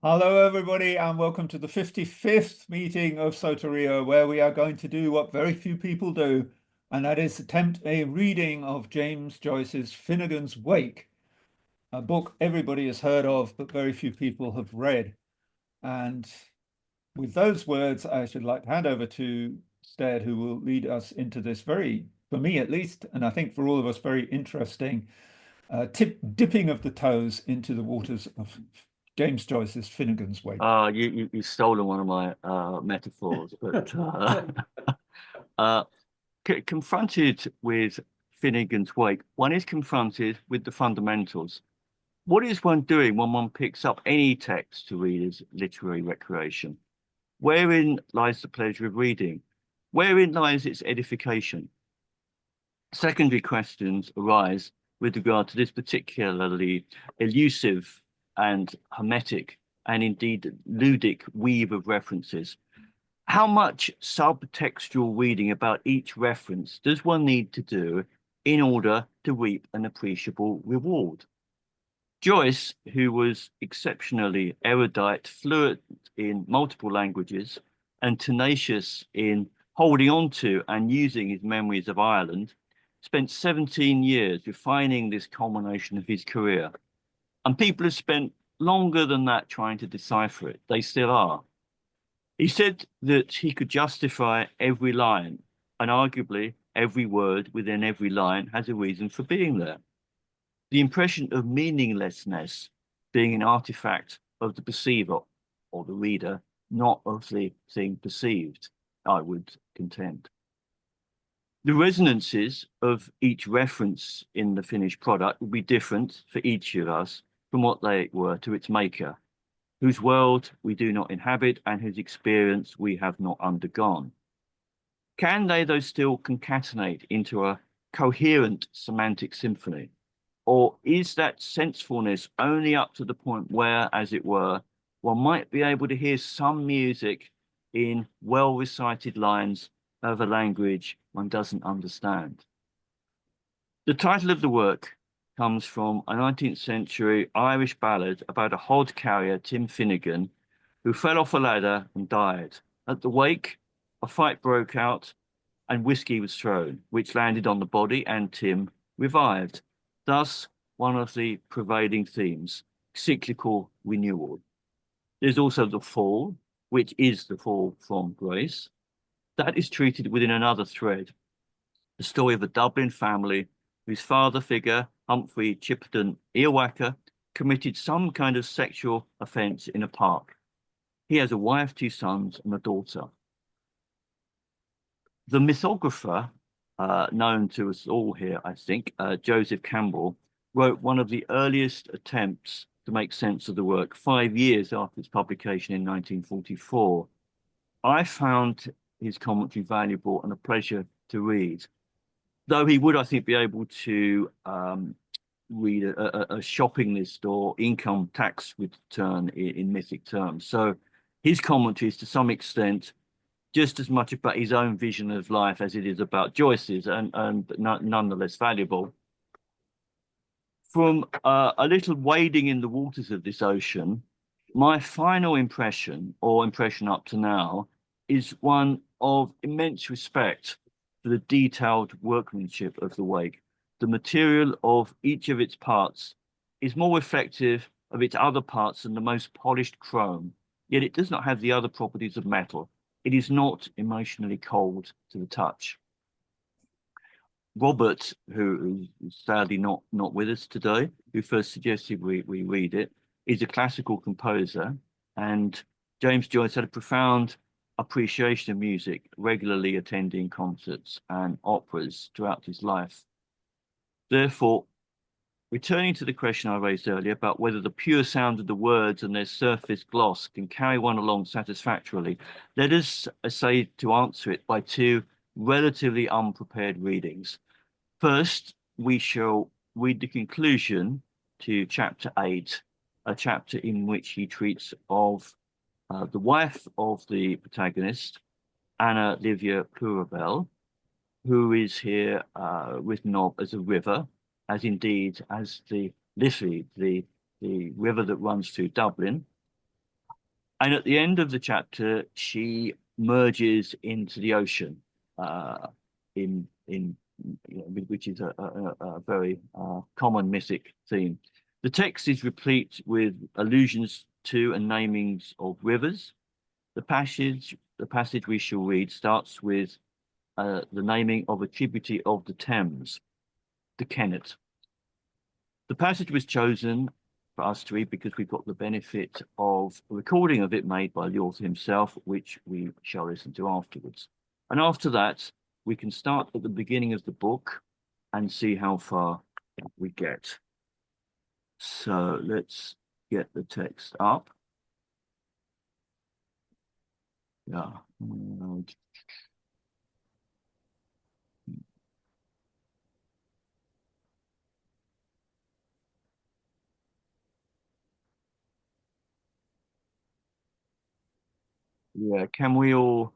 Hello, everybody, and welcome to the 55th meeting of Soteria, where we are going to do what very few people do, and that is attempt a reading of James Joyce's Finnegans Wake, a book everybody has heard of, but very few people have read. And with those words, I should like to hand over to Stead, who will lead us into this very, for me at least, and I think for all of us, very interesting dipping of the toes into the waters of James Joyce's Finnegans Wake. You've stolen one of my metaphors, but uh, confronted with Finnegans Wake, one is confronted with the fundamentals. What is one doing when one picks up any text to read as literary recreation? Wherein lies the pleasure of reading? Wherein lies its edification? Secondary questions arise with regard to this particularly elusive and hermetic and indeed ludic weave of references. How much subtextual reading about each reference does one need to do in order to reap an appreciable reward? Joyce, who was exceptionally erudite, fluent in multiple languages, and tenacious in holding on to and using his memories of Ireland, spent 17 years refining this culmination of his career. And people have spent longer than that trying to decipher it. They still are. He said that he could justify every line, and arguably every word within every line has a reason for being there. The impression of meaninglessness being an artifact of the perceiver or the reader, not of the thing perceived, I would contend. The resonances of each reference in the finished product will be different for each of us from what they were to its maker, whose world we do not inhabit and whose experience we have not undergone. Can they, though, still concatenate into a coherent semantic symphony? Or is that sensefulness only up to the point where, as it were, one might be able to hear some music in well-recited lines of a language one doesn't understand? The title of the work comes from a 19th century Irish ballad about a hod carrier, Tim Finnegan, who fell off a ladder and died. At the wake, a fight broke out and whiskey was thrown, which landed on the body and Tim revived. Thus, one of the prevailing themes, cyclical renewal. There's also the fall, which is the fall from grace. That is treated within another thread, the story of a Dublin family whose father figure, Humphrey Chipperton Earwacker, committed some kind of sexual offence in a park. He has a wife, two sons, and a daughter. The mythographer, known to us all here, I think, Joseph Campbell, wrote one of the earliest attempts to make sense of the work 5 years after its publication in 1944. I found his commentary valuable and a pleasure to read, though he would, I think, be able to read a shopping list or income tax return in mythic terms. So his commentary is to some extent just as much about his own vision of life as it is about Joyce's, and nonetheless valuable. From a little wading in the waters of this ocean, my final impression, or impression up to now, is one of immense respect for the detailed workmanship of the wake. The material of each of its parts is more reflective of its other parts than the most polished chrome, yet it does not have the other properties of metal. It is not emotionally cold to the touch. Robert, who is sadly not with us today, who first suggested we read it, is a classical composer, and James Joyce had a profound appreciation of music, regularly attending concerts and operas throughout his life. Therefore, returning to the question I raised earlier about whether the pure sound of the words and their surface gloss can carry one along satisfactorily, let us essay to answer it by two relatively unprepared readings. First, we shall read the conclusion to chapter 8, a chapter in which he treats of the wife of the protagonist, Anna Livia Plurabelle, who is here written of as a river, as indeed as the Liffey, the river that runs through Dublin. And at the end of the chapter, she merges into the ocean, which is a very common mythic theme. The text is replete with allusions to and namings of rivers. The passage we shall read starts with the naming of a tributary of the Thames, the Kennet. The passage was chosen for us to read because we've got the benefit of a recording of it made by the author himself, which we shall listen to afterwards. And after that, we can start at the beginning of the book and see how far we get. So let's get the text up. Yeah. Yeah, can we all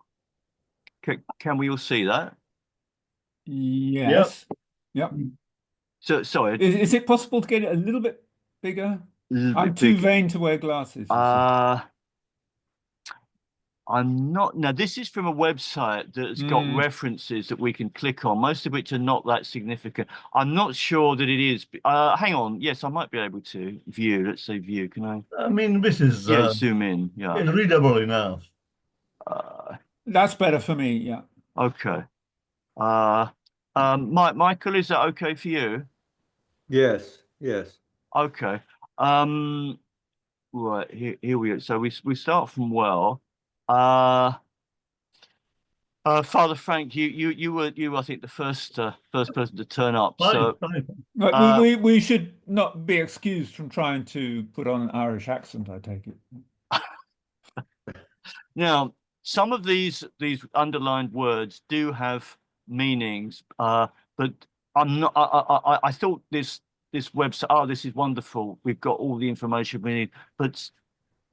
see that? Yes. Yep. So sorry, Is it possible to get it a little bit bigger? a little I'm bit too big. vain to wear glasses. You see. I'm not. Now, this is from a website that's got references that we can click on, most of which are not that significant. I'm not sure that it is. Hang on. Yes, I might be able to view. Let's say view. Can I? I mean, this is Yeah, zoom in. Yeah. it's readable enough. That's better for me. Yeah. Okay. Michael, is that okay for you? Yes, yes. Okay. Right, here we go. So we start from well. Father Frank, you were I think the first person to turn up. So Fine. We should not be excused from trying to put on an Irish accent, I take it. now some of these underlined words do have meanings, but I'm not. I thought this website. Oh, this is wonderful. We've got all the information we need, but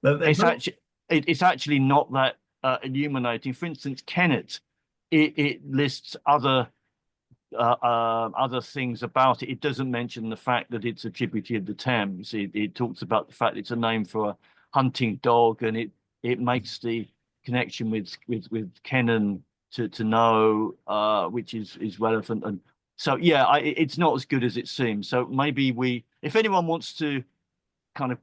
it's actually not that illuminating. For instance, Kennet, it lists other things about it. It doesn't mention the fact that it's a tributary of the Thames. It talks about the fact it's a name for a hunting dog, and it makes the connection with Kennan to know, which is relevant. And so yeah, it's not as good as it seems. So maybe if anyone wants to kind of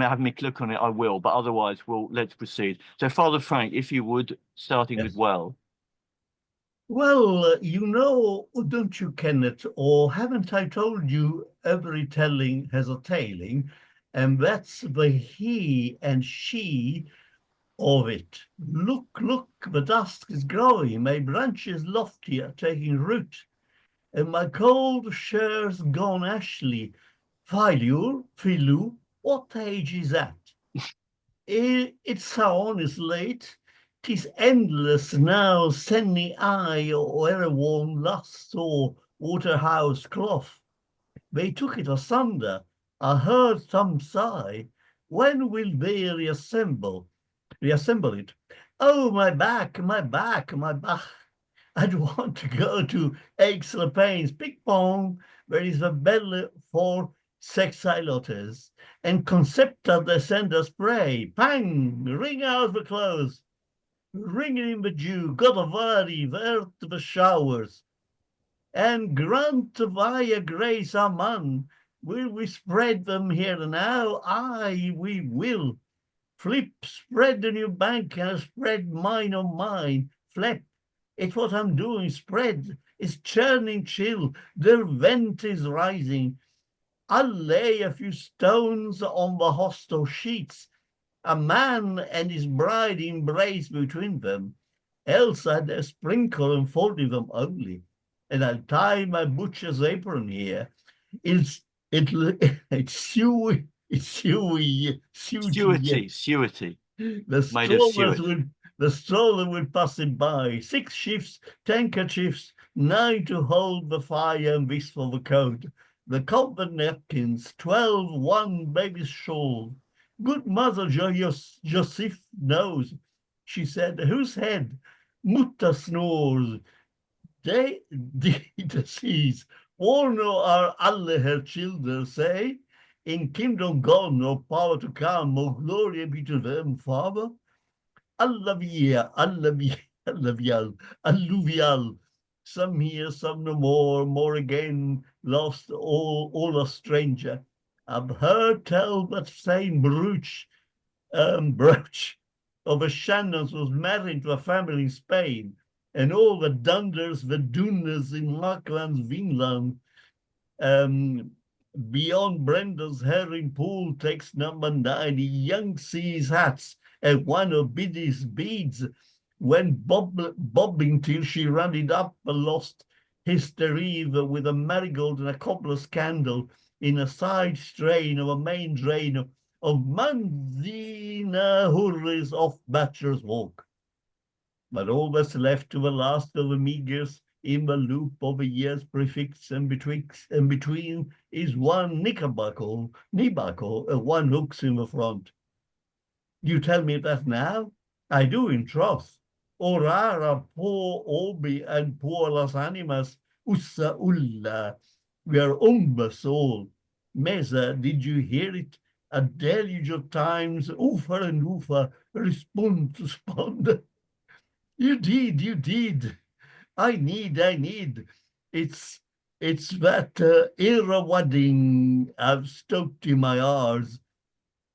have me click on it, I will, but otherwise let's proceed. So Father Frank, if you would, starting with well. Well, you know, don't you, Kenneth, or haven't I told you every telling has a tailing, and that's the he and she of it. Look, look, the dusk is growing, my branches loftier taking root, and my cold shares gone ashly. Philu, what age is that? It's sound is late. 'Tis endless now, sending eye or e'er worn lust or Waterhouse cloth. They took it asunder. I heard some sigh. When will they reassemble it? Oh, my back, my back, my back. I'd want to go to Aix-les-Bains, Big Pong, where is the bell for sexilotes, and Concepta de send spray. Pang! Ring out the clothes. Ring in the dew. God of Ari, where the showers. And grant via grace aman. Will we spread them here now? Aye, we will. Flip, spread the new bank and spread mine on mine. Flip. It's what I'm doing. Spread. It's churning chill. The vent is rising. I'll lay a few stones on the hostel sheets. A man and his bride embrace between them. Else I'd sprinkle and fold them only. And I'll tie my butcher's apron here. It's suety. The stroller would pass him by. 6 shifts, 10 kerchiefs, 9 to hold the fire and this for the coat. The comfort napkins, 12, 1 baby's shawl. Good mother Joseph knows. She said, whose head? Mutta snores. The seas. All know are alle her children say. in kingdom gone, no power to come, more glory be to them, Father. Allavia, allavia, allavial, alluvial. Some here, some no more, more again, lost all a stranger. I've heard tell that same brooch of a Shannons was married to a family in Spain, and all the Dunders, the Dunas in Markland's Vinland, beyond Brenda's herring pool takes number 9, young sees hats, and one of Biddy's beads, when bobbing till she ran it up a lost hysterive with a marigold and a cobbler's candle in a side strain of a main drain of Manzina Hurries off Bachelor's Walk. But all that's left to the last of the meagres in the loop of the years prefix and betwixt and between is one knickerbuckle, one hooks in the front. You tell me that now? I do in troth. Orara poor Obi and poor las animas, ussa ulla, we are soul. Mesa, did you hear it? A deluge of times, oofer and oofer, respond. You did. I need. It's that era wedding I've stoked in my hours.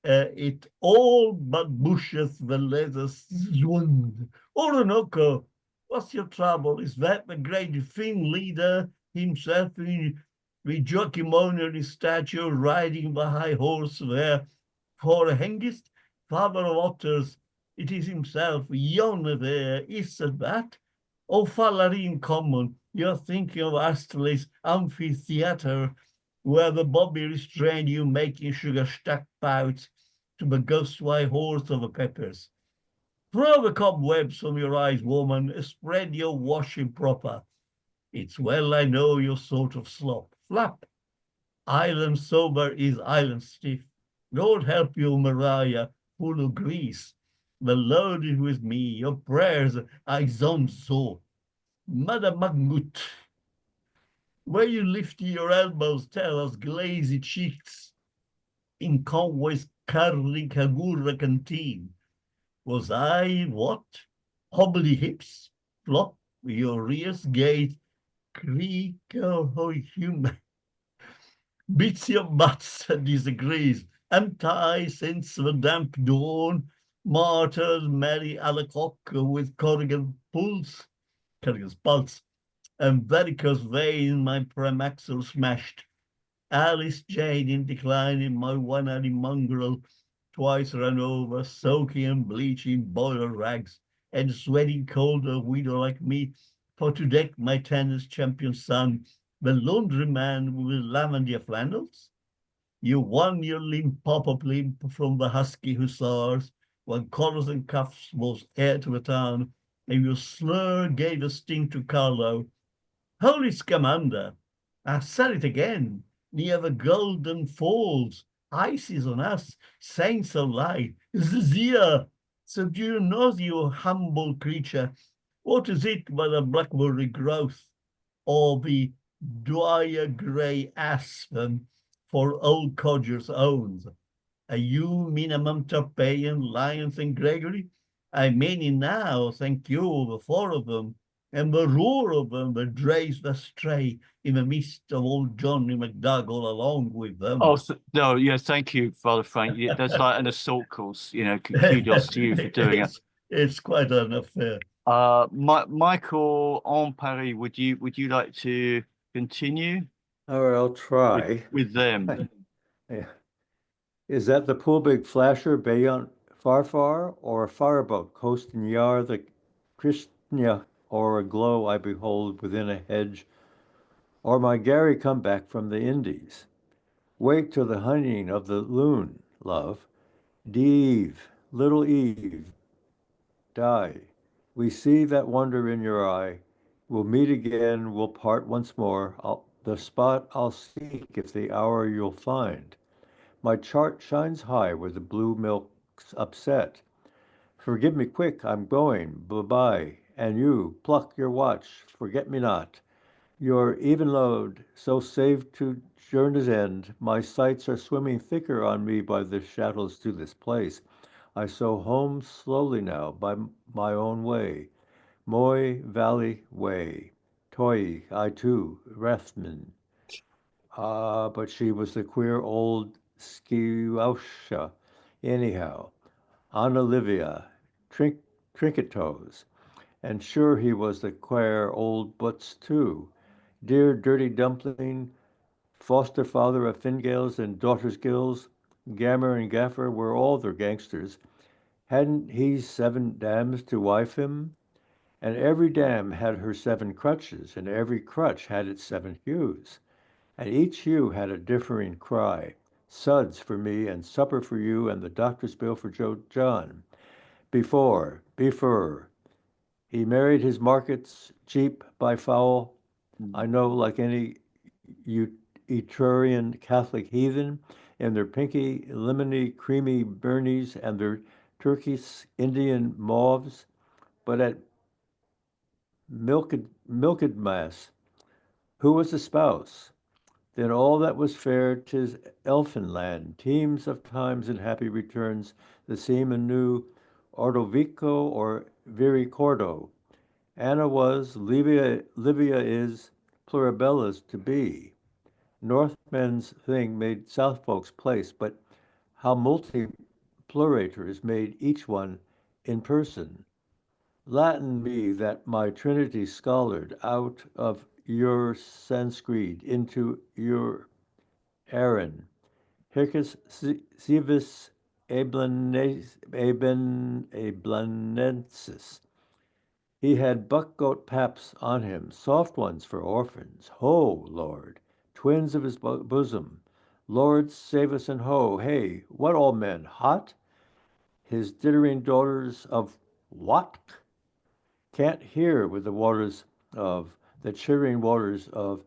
It all but busheth the leather zwund. Orinoco, what's your trouble? Is that the great Finn leader himself in the jockeymonery statue riding the high horse there for Hengist, father of otters? It is himself, yonder there, is that? Oh, Fallarin Common, you're thinking of Astley's amphitheatre, where the bobby restrained you making sugar stack bouts to the ghostwise horse of the peppers. Throw the cobwebs from your eyes, woman, spread your washing proper. It's well I know your sort of slop. Flap. Island sober is island stiff. Lord help you, Maria, full of grease. The loaded with me, your prayers I zone so. Mother Magnut, where you lift your elbows, tell us glazy cheeks in Conway's curly Kagura canteen. Was I what? Hobbly hips, flop, your rears gate, creak, oh, human. Beats your butts and disagrees. Anti since the damp dawn, martyrs Mary Alacock with Corrigan's pulse, and varicose vein my premaxil smashed. Alice Jane in decline in my one-eyed mongrel, twice run over, soaking and bleaching boiler rags, and sweating colder widow like me, for to deck my tennis champion son, the laundryman with lavender flannels? You won your limp pop-up limp from the husky hussars, when collars and cuffs was heir to the town, and your slur gave a sting to Carlo. Holy Scamander, I said it again, near the Golden Falls, ice is on us, saints of light, Zizia, subdue not you humble creature, what is it but a blackberry growth, or the dwyer grey aspen for old codgers' owns? Are you minimum Tarpeian, Lyons, and Gregory? I mean it now, thank you, the four of them, and the roar of them that drays the stray in the midst of old Johnny McDougall along with them. Oh, no, yeah, thank you, Father Frank. Yeah, that's like an assault course, kudos to you for doing it. It's quite an affair. Michael en Paris, would you like to continue All right, I'll try. with them? Yeah. Is that the pool big flasher beyond far, or a fireboat coasting yar the Christnia, or a glow I behold within a hedge, or my Gary come back from the Indies? Wake to the honeying of the loon, love. Eve, little Eve, die. We see that wonder in your eye. We'll meet again, we'll part once more. The spot I'll seek if the hour you'll find. My chart shines high where the blue milk's upset. Forgive me quick, I'm going, bye-bye. And you, pluck your watch, forget me not. Your even load, so saved to journey's end, my sights are swimming thicker on me by the shadows to this place. I so home slowly now by my own way, Moy Valley way. Toy, I too, Rathman. Ah, but she was the queer old Skiwausha, anyhow. Aunt Olivia, trinket toes. And sure he was the queer old Butts too. Dear dirty dumpling, foster father of Fingales and daughters Gills, Gammer and Gaffer were all their gangsters. Hadn't he 7 dams to wife him? And every dam had her 7 crutches, and every crutch had its 7 hues, and each hue had a differing cry. Suds for me, and supper for you, and the doctor's bill for John. Before, he married his markets cheap by foul. I know, like any Etrurian Catholic heathen, in their pinky, lemony, creamy burnies and their Turkish Indian mauves, but at milked mass, who was the spouse? Then all that was fair, 'tis elfin land, teams of times and happy returns, the seaman knew Ordovico or Viricordo. Anna was, Livia is, Pluribella's to be. Northmen's thing made South folks place, but how multi-plurators made each one in person. Latin me that my Trinity scholared out of your Sanskrit into your Aaron. Hircus civis ablanensis. He had buck-goat paps on him, soft ones for orphans. Ho, Lord, twins of his bosom. Lord, save us and ho, hey, what all men, hot? His dittering daughters of what? Can't hear with the waters of, the chirring waters of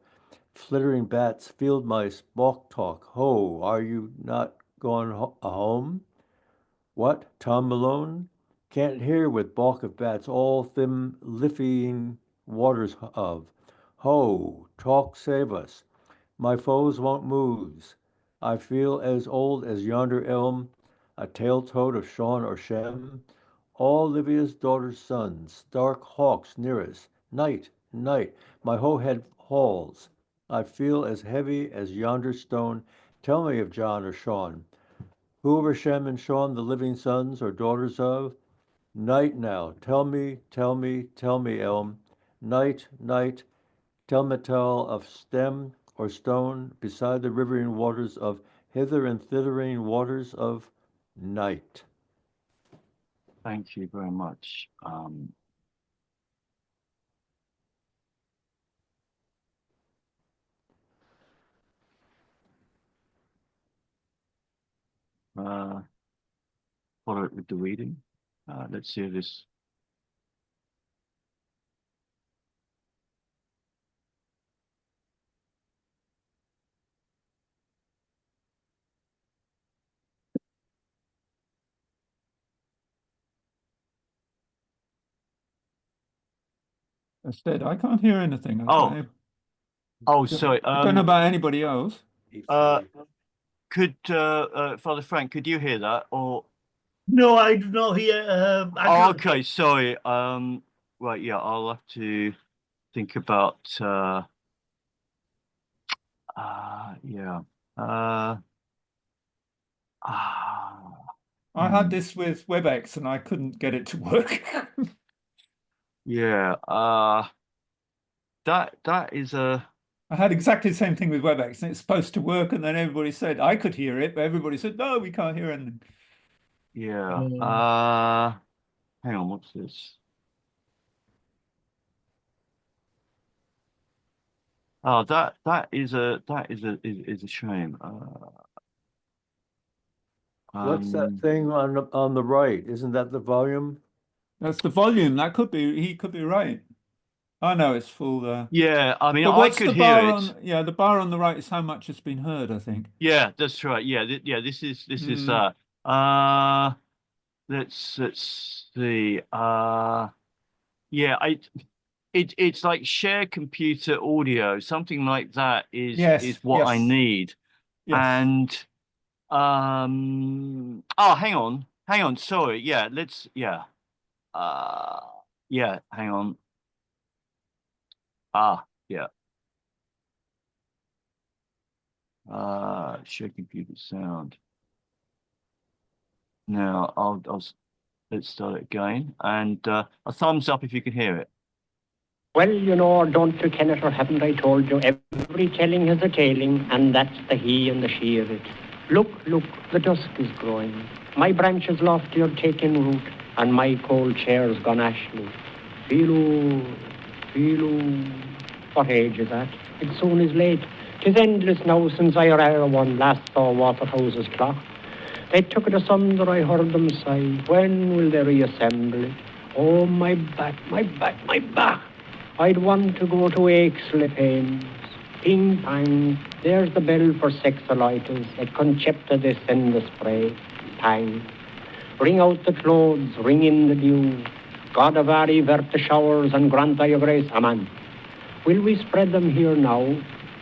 flittering bats, field mice, balk talk. Ho, are you not gone home? What, Tom Malone? Can't hear with balk of bats, all thim liffying waters of. Ho, talk save us. My foes won't moves. I feel as old as yonder elm, a tail-toad of Sean or Shem. All Livia's daughters' sons, dark hawks near us. Night, night, my whole head halls. I feel as heavy as yonder stone. Tell me of John or Sean. Who were Shem and Sean the living sons or daughters of? Night now, tell me, tell me, tell me, Elm. Night, night, tell me tell of stem or stone beside the rivering waters of hither and thithering waters of night. Thank you very much. Follow it with the reading. Let's see this. Instead, I can't hear anything. Sorry. I don't know about anybody else. Could Father Frank, could you hear that? Or No, I do not hear. I can't. okay, sorry. Right, yeah, I'll have to think about. Yeah. I had this with WebEx and I couldn't get it to work. Yeah. That is a. I had exactly the same thing with WebEx, and it's supposed to work, and then everybody said I could hear it, but everybody said no, we can't hear anything. Yeah. Hang on, what's this? Oh, that is a shame. What's that thing on the right? Isn't that the volume? That's the volume. That could be. He could be right. I know it's full there. Yeah, I mean, But I what's could the hear bar it. on? Yeah, the bar on the right is how much it's been heard, I think. Yeah, that's right. Yeah, this is let's see. Yeah, it's like share computer audio, something like that Yes, is what I yes. need. Yes. And oh, hang on, sorry. Yeah, yeah. Yeah, hang on. Yeah. Share computer sound. Now let's start it again, and a thumbs up if you can hear it. Well, you know, don't you ken it, or haven't I told you, every telling has a tailing, and that's the he and the she of it. Look, look, the dusk is growing. My branches lofty are taking root, and my cold chair's gone ashly. Feel-oo, what age is that? It soon is late. 'Tis endless now since I or one last saw Waterhouse's clock. They took it asunder, I heard them sigh. When will they reassemble it? Oh, my back, my back, my back. I'd want to go to Aixley Pains. Ping, pang, there's the bell for sexolitis. Et concepta descend the spray. Pang. Ring out the clothes, ring in the dew. God avari vert the showers and grant thy grace, amen. Will we spread them here now?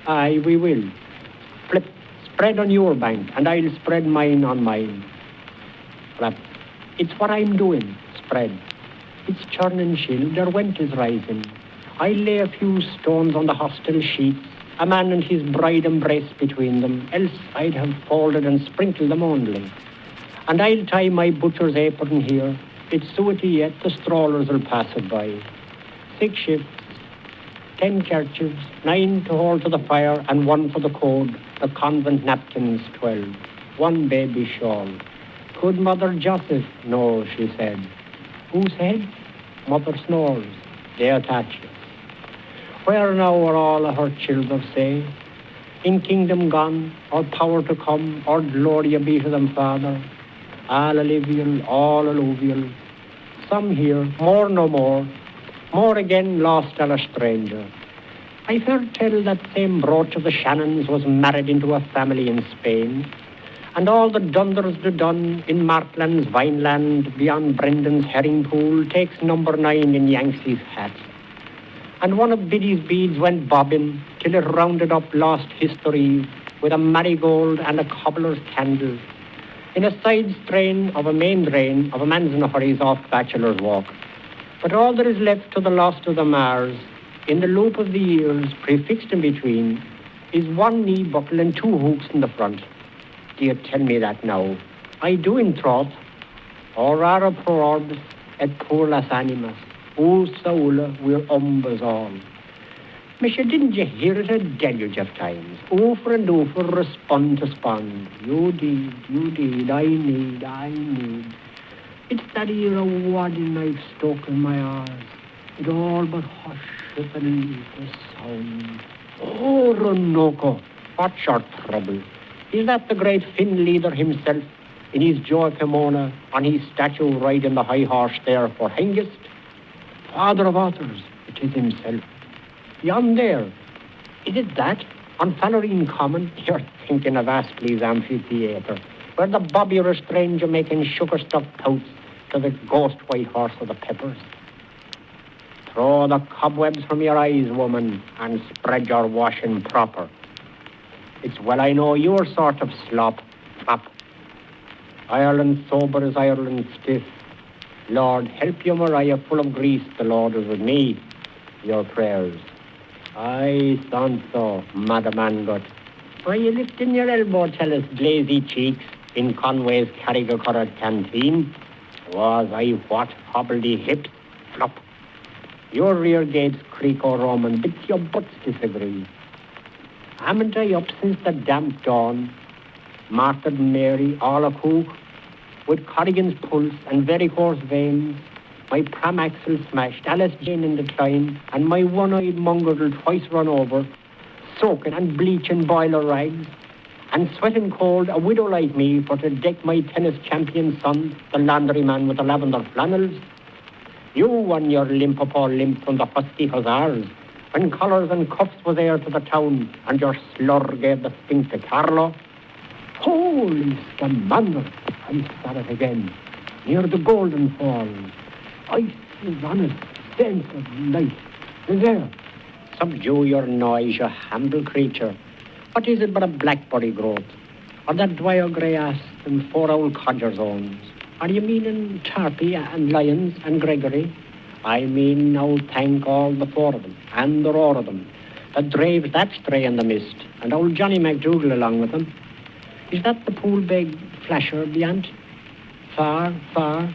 Aye, we will. Flip, spread on your bank, and I'll spread mine on mine. Flap. It's what I'm doing, spread. It's churn and chill, their went is rising. I lay a few stones on the hostel sheets, a man and his bride embrace between them, else I'd have folded and sprinkled them only. And I'll tie my butcher's apron here. It's suety yet, the strollers will pass it by. 6 shifts, 10 kerchiefs, 9 to hold to the fire, and 1 for the code, the convent napkins 12, 1 baby shawl. Could Mother Joseph? No, she said. Who said? Mother snores. They attach it. Where now are all her children, say? In kingdom gone, or power to come, or gloria be to them, Father? All alluvial, all alluvial. Some here, more no more. More again lost and a stranger. I've heard tell that same brooch of the Shannons was married into a family in Spain. And all the dunders do done in Martland's Vineland beyond Brendan's herring pool takes number 9 in Yanksy's hat. And one of Biddy's beads went bobbing till it rounded up lost history with a marigold and a cobbler's candle in a side strain of a main drain of a man's in a hurry's off bachelor's walk. But all that is left to the lost of the Mars, in the loop of the ears prefixed in between, is 1 knee buckle and 2 hooks in the front. Do you tell me that now? I do in troth. Or rara pro orbis et pur las animas. O Saula, we're umbers all. Monsieur, didn't you hear it a deluge of times? Over and over, respond to spond. You did, I need. It's that era wadding I've stuck in my eyes. It all but hushes and the sound. Oh, Ronoko, what's your trouble? Is that the great Finn leader himself, in his joy Pomona, on his statue riding the high horse there for Hengist? Father of authors, it is himself. Yon there, is it that? On Fallerine Common, you're thinking of Astley's amphitheatre, where the bobby or a stranger making sugar-stuffed pouts to the ghost white horse of the Peppers. Throw the cobwebs from your eyes, woman, and spread your washing proper. It's well I know your sort of slop, fop. Ireland sober as Ireland stiff. Lord, help you, Maria, full of grease, the Lord is with me. Your prayers. Aye, so, Madam Angot. Why you lifting your elbow, tell us, glazy cheeks, in Conway's Carrigacorrad canteen? Was I what, hobbledy hips, flop. Your rear gates creak or Roman, but your butts disagree. Haven't I up since the damp dawn? Martyred Mary, all a cook, with Corrigan's pulse and varicose veins, my pram axle smashed, Alice Jane in decline, and my one-eyed mongrel twice run over, soaking and bleaching boiler rags, and sweating cold, a widow like me, for to deck my tennis champion son, the laundryman with the lavender flannels. You won your limp-a-paw limp from the fusty hussars, when collars and cuffs was heir to the town, and your slur gave the stink to Carlo. Holy scamander, I saw it again, near the Golden Falls. Ice is honest, sense of light, There, subdue your noise, you humble creature. What is it but a blackberry growth? Or that dwyer grey ass and 4 old codger zones? Are you meaning Tarpey and Lyons and Gregory? I mean now thank all the 4 of them, and the roar of them, that drave that stray in the mist, and old Johnny MacDougall along with them. Is that the pool-beg flasher beyond? Far, far?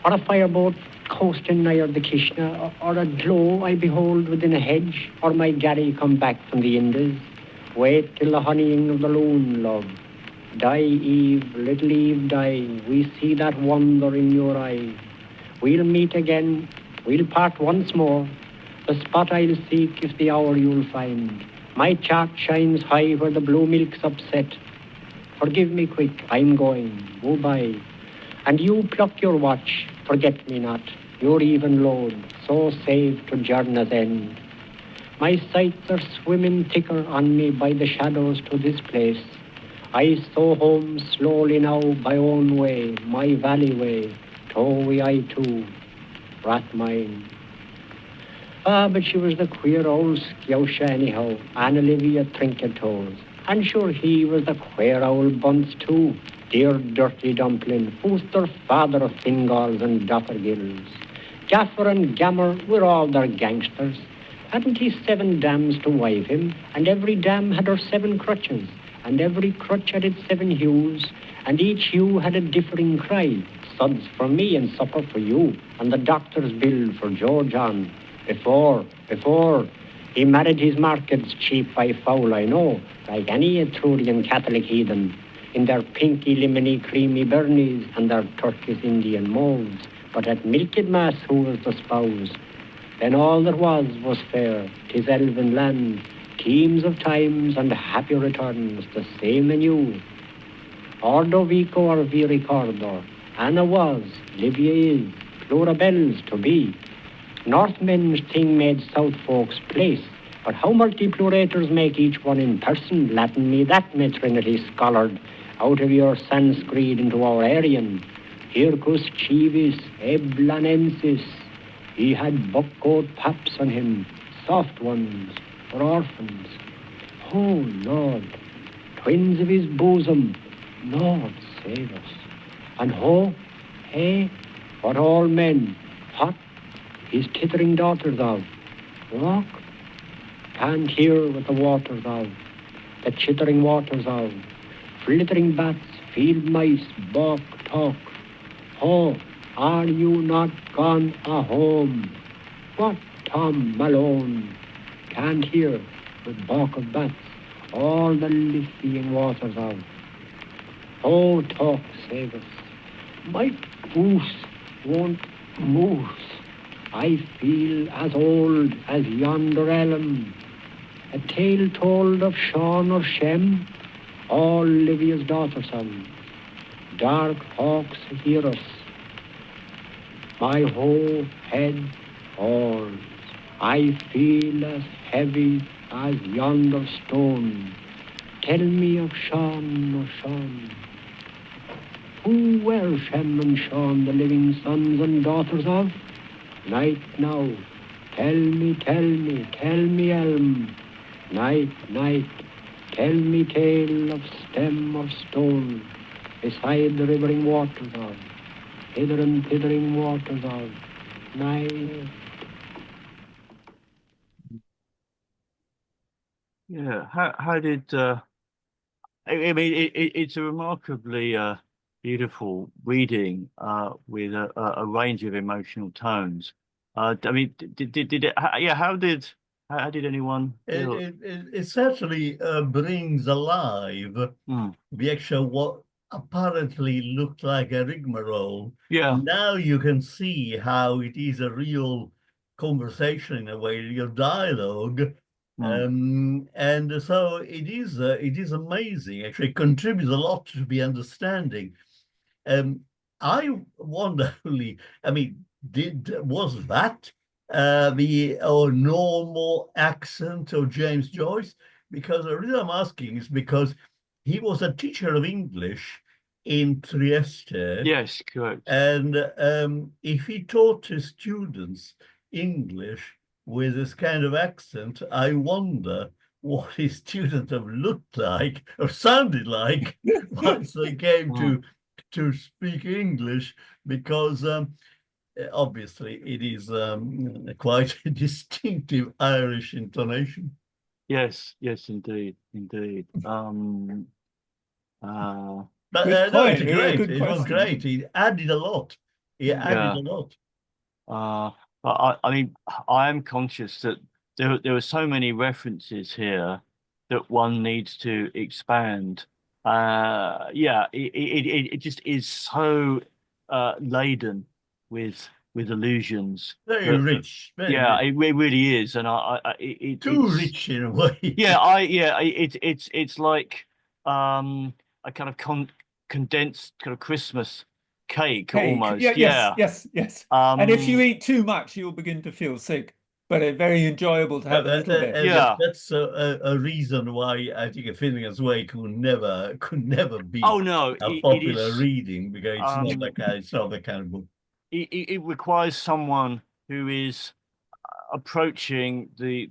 Or a fireboat coasting nigher the Kishna, or a glow I behold within a hedge, or my Gary come back from the Indies? Wait till the honeying of the loon, love. Die, Eve, little Eve, die. We see that wonder in your eye. We'll meet again, we'll part once more. The spot I'll seek is the hour you'll find. My chart shines high where the blue milk's upset. Forgive me quick, I'm going, go by. And you pluck your watch, forget me not, your even load, so save to journey's end. My sights are swimming thicker on me by the shadows to this place. I so home slowly now by own way, my valley way, tow I too, wrath mine. Ah, but she was the queer old scousha anyhow, Anne Olivia Trinket toes. And sure he was the queer old bunce too, dear dirty dumpling, who's their father of Fingalls and Doffergills. Gaffer and Gammer were all their gangsters. Hadn't he 7 dams to wive him, and every dam had her 7 crutches, and every crutch had its 7 hues, and each hue had a differing cry. Suds for me and supper for you, and the doctor's bill for George on. Before, he married his markets cheap by foul, I know, like any Etrurian Catholic heathen, in their pinky, lemony, creamy burnies and their turquoise Indian molds. But at milked mass who was the spouse? Then all that was fair, 'tis elven land, teams of times and happy returns, the same anew. Ordo vico or vi ricordo, Anna was, Livia is, plura bells to be. Northmen's thing made South folks place, but how multiplurators make each one in person, Latin me that, me Trinity scholared, out of your Sanskrit into our Aryan. Hircus civis eblanensis. He had buck-coat paps on him, soft ones, for orphans. Oh, Lord, twins of his bosom, Lord save us. And ho, hey, what all men, what, his tittering daughters of, walk, can't hear what the waters of, the chittering waters of, flittering bats, field mice, balk, talk. Oh, are you not gone a home? What Tom Malone can't hear with balk of bats, all the liffying waters of. Oh, talk, save us. My goose won't move. I feel as old as yonder elm. A tale told of Sean or Shem, all Livia's daughter sons. Dark hawks hear us. My whole head falls. I feel as heavy as yonder stone. Tell me of Sean or Sean. Who were Shem and Sean, the living sons and daughters of? Night now, tell me, elm. Night, tell me tale of stem or stone, beside the rivering waters of, hither and thithering waters of, night. Yeah, how did I mean it's a remarkably beautiful reading with a range of emotional tones. I mean, did it? Yeah, how did anyone feel? It certainly brings alive the actual what apparently looked like a rigmarole. Yeah. Now you can see how it is a real conversation in a way, your dialogue. And so it is amazing. Actually, it contributes a lot to the understanding. I wonder only, I mean, was that the normal accent of James Joyce? Because the reason I'm asking is because he was a teacher of English in Trieste. Yes, correct. And if he taught his students English, with this kind of accent, I wonder what his students have looked like or sounded like once they came to speak English, because obviously it is quite a distinctive Irish intonation. Yes, yes, indeed, indeed. But Good no, point. it's Yeah, great. good It was question. great. He added a lot. He added Yeah. a lot. But I mean, I am conscious that there are so many references here that one needs to expand. Yeah, it just is so laden with allusions. Very rich. Very Yeah, rich. it really is, and Too it's rich in a way. yeah, it's like a kind of condensed kind of Christmas cake Cake. almost. Yeah, yes, Yeah. yes, yes. And if you Um, eat too much, you'll begin to feel sick. But it's very enjoyable to have a little bit. Yeah. That's a reason why I think a Finnegans Wake could never be Oh no, a it popular is. reading, because it's not that kind of book. It requires someone who is approaching the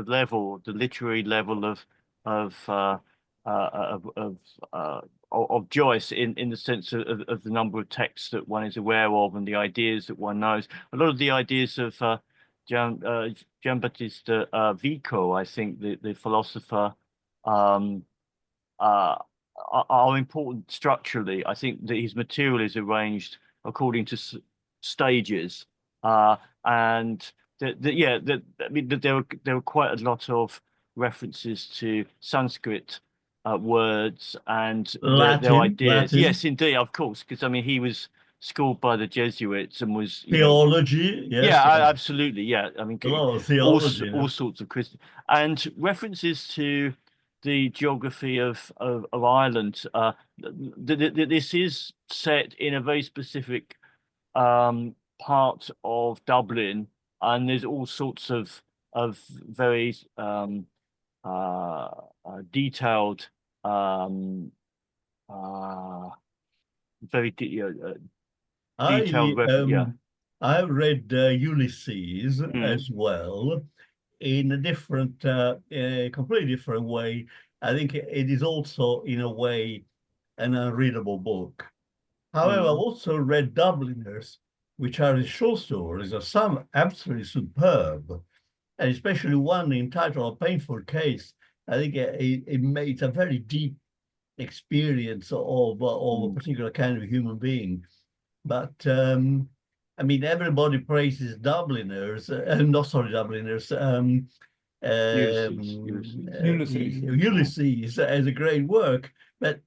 level, the literary level of uh, of Joyce in the sense of the number of texts that one is aware of and the ideas that one knows. A lot of the ideas of Giambattista Vico, I think, the philosopher, um, are important structurally. I think that his material is arranged according to stages, and yeah, I mean, there were quite a lot of references to Sanskrit words and their ideas. Latin, Yes, indeed, of course, because I mean he was schooled by the Jesuits and was, you know, theology, yes, yeah, absolutely, yeah. I mean, a lot of all theology. all sorts of Christian and references to the geography of Ireland. This is set in a very specific part of Dublin, and there's all sorts of very detailed, uh, very detailed yeah. I read Ulysses as well, in a different, completely different way. I think it is also, in a way, an unreadable book. However, I've also read Dubliners, which are short stories, are some absolutely superb, and especially one entitled A Painful Case. I think it's a very deep experience of a particular kind of human being. But I mean, everybody praises Dubliners, not sorry, Dubliners, Ulysses as a great work, but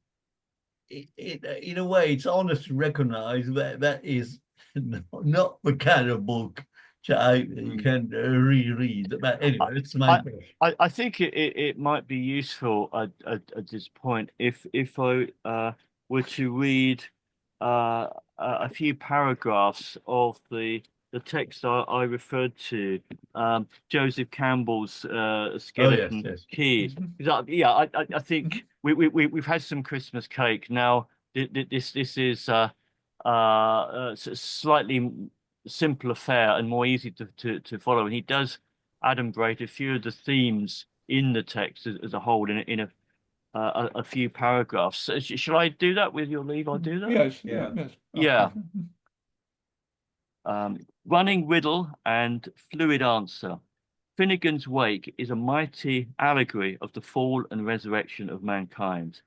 in a way, it's honest to recognize that that is not the kind of book you can reread. But anyway, it's my impression. I think it might be useful at this point if I were to read a few paragraphs of the text I referred to, Joseph Campbell's Skeleton Key. Yeah, I think we've had some Christmas cake. Now this is slightly simpler fare and more easy to follow, and he does adumbrate a few of the themes in the text as a whole in a few paragraphs. So shall I do that with your leave? I'll do that. Yes, Yeah. yes. Yeah. Running riddle and fluid answer. Finnegans Wake is a mighty allegory of the fall and resurrection of mankind.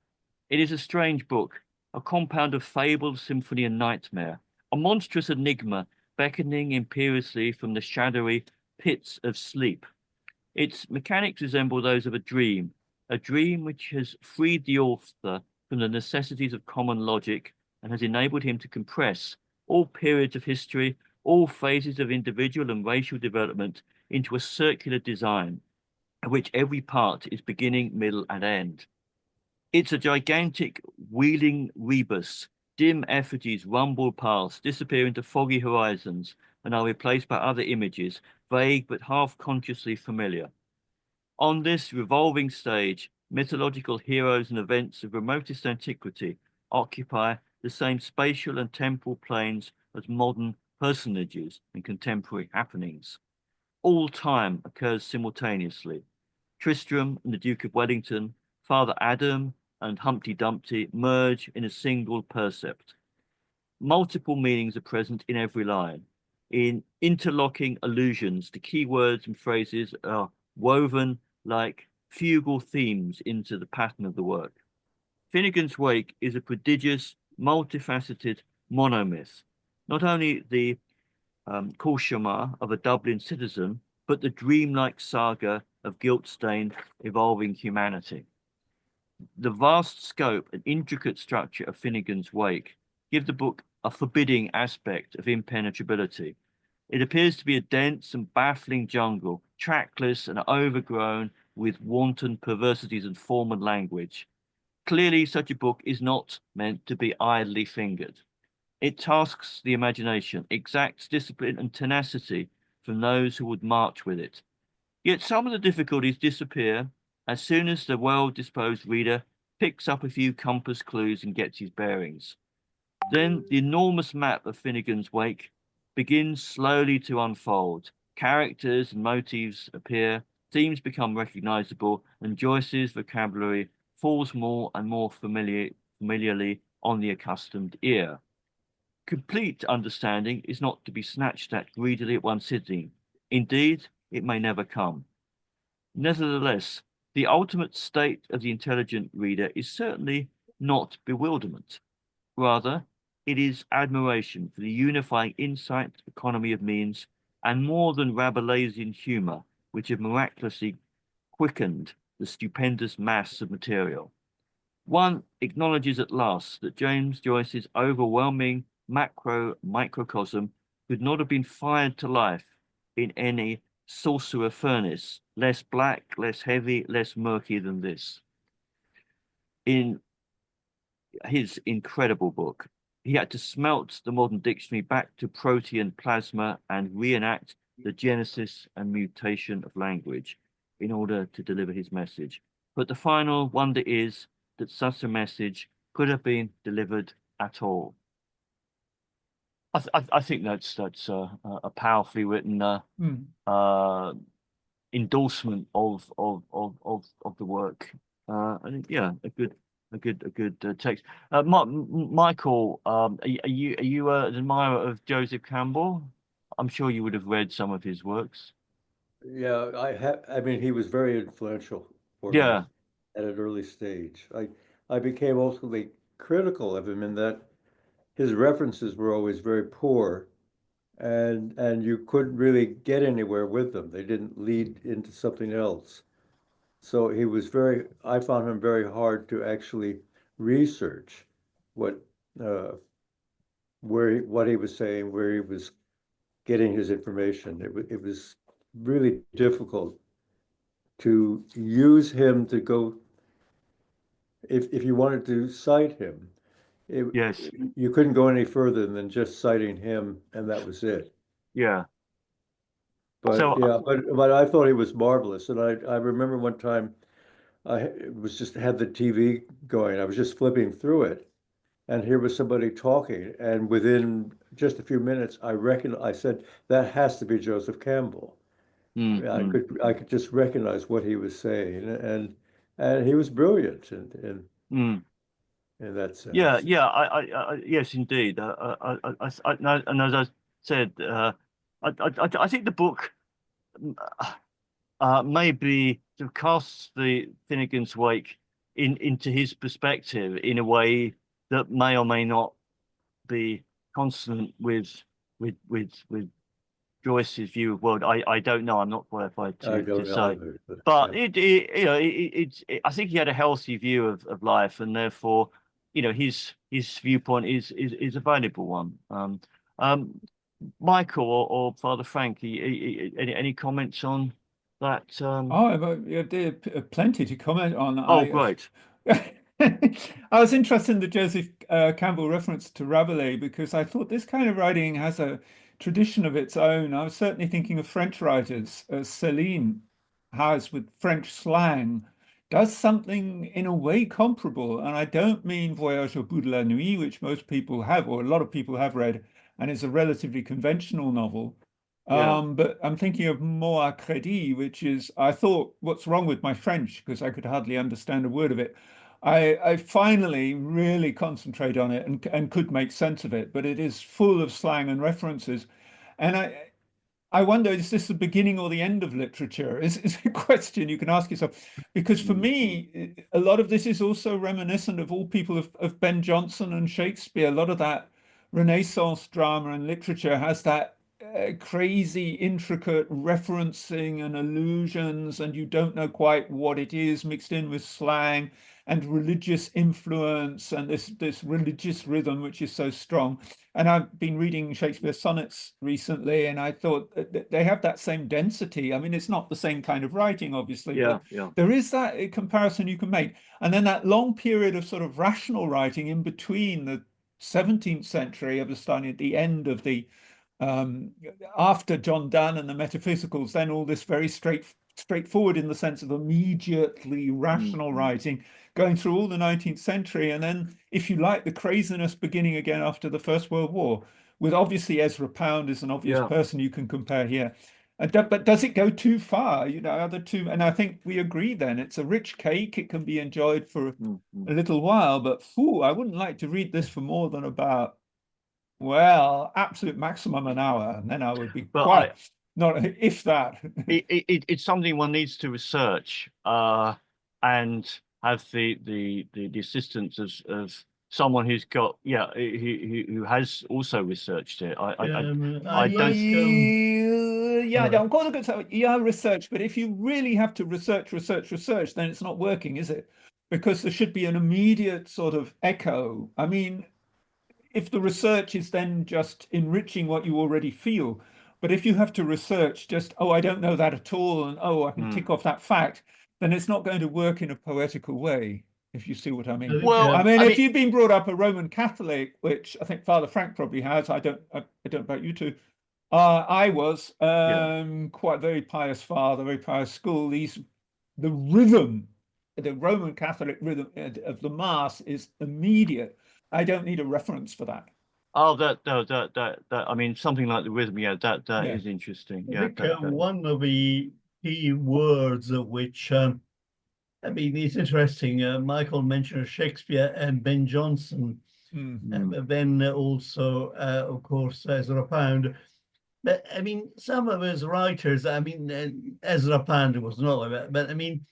It is a strange book, a compound of fable, symphony, and nightmare, a monstrous enigma beckoning imperiously from the shadowy pits of sleep. Its mechanics resemble those of a dream which has freed the author from the necessities of common logic and has enabled him to compress all periods of history, all phases of individual and racial development into a circular design, of which every part is beginning, middle, and end. It's a gigantic wheeling rebus. Dim effigies rumble past, disappear into foggy horizons, and are replaced by other images, vague but half-consciously familiar. On this revolving stage, mythological heroes and events of remotest antiquity occupy the same spatial and temporal planes as modern personages and contemporary happenings. all time occurs simultaneously. Tristram and the Duke of Wellington, Father Adam and Humpty Dumpty merge in a single percept. Multiple meanings are present in every line. In interlocking allusions to key words and phrases are woven like fugal themes into the pattern of the work. Finnegans Wake is a prodigious, multifaceted monomyth, not only the cauchemar of a Dublin citizen, but the dreamlike saga of guilt-stained, evolving humanity. The vast scope and intricate structure of Finnegans Wake give the book a forbidding aspect of impenetrability. It appears to be a dense and baffling jungle, trackless and overgrown with wanton perversities and formal language. Clearly, such a book is not meant to be idly fingered. It tasks the imagination, exacts discipline and tenacity from those who would march with it. Yet some of the difficulties disappear as soon as the well-disposed reader picks up a few compass clues and gets his bearings. Then the enormous map of Finnegans Wake begins slowly to unfold. Characters and motifs appear, themes become recognizable, and Joyce's vocabulary falls more and more familiarly on the accustomed ear. Complete understanding is not to be snatched at greedily at one sitting. Indeed, it may never come. Nevertheless, the ultimate state of the intelligent reader is certainly not bewilderment. Rather, it is admiration for the unifying insight, economy of means, and more than Rabelaisian humor, which have miraculously quickened the stupendous mass of material. One acknowledges at last that James Joyce's overwhelming microcosm could not have been fired to life in any sorcerer furnace, less black, less heavy, less murky than this. In his incredible book, he had to smelt the modern dictionary back to protean plasma and reenact the genesis and mutation of language in order to deliver his message. But the final wonder is that such a message could have been delivered at all. I think that's a powerfully written endorsement of the work. I think, yeah, a good text. Michael, are you an admirer of Joseph Campbell? I'm sure you would have read some of his works. Yeah, I mean, he was very influential for me Yeah, at an early stage. I became ultimately critical of him in that his references were always very poor, and you couldn't really get anywhere with them. They didn't lead into something else. So he was I found him very hard to actually research what what he was saying, where he was getting his information. It was really difficult to use him to go, if you wanted to cite him, yes, you couldn't go any further than just citing him, and that was it. yeah. But So yeah, but I thought he was marvelous, and I remember one time I had the TV going. I was just flipping through it, and here was somebody talking, and within just a few minutes, I said, that has to be Joseph Campbell. I could just recognize what he was saying, and he was brilliant in that sense. yeah, yes, indeed. And as I said, I think the book maybe sort of casts the Finnegans Wake into his perspective in a way that may or may not be consonant with Joyce's view of world. I don't know. I'm not qualified I to don't say. know either, But yeah. I think he had a healthy view of life, and therefore, his viewpoint is a valuable one. Michael or Father Frank, any comments on that? There's plenty to comment on. Oh, great. I was interested in the Joseph Campbell reference to Rabelais because I thought this kind of writing has a tradition of its own. I was certainly thinking of French writers, as Céline has with French slang, does something in a way comparable. And I don't mean Voyage au bout de la nuit, which most people have, or a lot of people have read, and is a relatively conventional novel. Yeah. But I'm thinking of mot à crédit, which is, I thought, what's wrong with my French? Because I could hardly understand a word of it. I finally really concentrate on it and could make sense of it, but it is full of slang and references. And I wonder, is this the beginning or the end of literature? Is a question you can ask yourself. Because for me, a lot of this is also reminiscent of all people of Ben Jonson and Shakespeare. A lot of that Renaissance drama and literature has that crazy, intricate referencing and allusions, and you don't know quite what it is, mixed in with slang and religious influence and this religious rhythm, which is so strong. And I've been reading Shakespeare's sonnets recently, and I thought they have that same density. I mean, it's not the same kind of writing, obviously, Yeah. but Yeah. there is that comparison you can make. And then that long period of sort of rational writing in between the 17th century, of starting at the end of the after John Donne and the Metaphysicals, then all this very straightforward in the sense of immediately rational writing going through all the 19th century. And then, if you like, the craziness beginning again after the First World War, with obviously Ezra Pound is an obvious Yeah. person you can compare here. But does it go too far? You know, other two, and I think we agree then it's a rich cake. It can be enjoyed for a little while, but I wouldn't like to read this for more than about, well, absolute maximum an hour, and then I would be But quite not, if that. it's something one needs to research and have the assistance of someone who's got who has also researched it. I don't. Yeah, I'm quite good to research, but if you really have to research, then it's not working, is it? Because there should be an immediate sort of echo. I mean, if the research is then just enriching what you already feel, but if you have to research just, oh, I don't know that at all, and oh, I can tick off that fact, then it's not going to work in a poetical way, if you see what I mean. Well, I mean, if you've been brought up a Roman Catholic, which I think Father Frank probably has, I don't know about you two. I was quite very pious father, very pious school. The rhythm, the Roman Catholic rhythm of the Mass is immediate. I don't need a reference for that. Oh, that I mean, something like the rhythm. Yeah, that is interesting. I Yeah, think one of the key words of which, I mean, it's interesting. Michael mentioned Shakespeare and Ben Jonson, but then also, of course, Ezra Pound. But I mean, some of his writers, I mean, Ezra Pound was not, but I mean,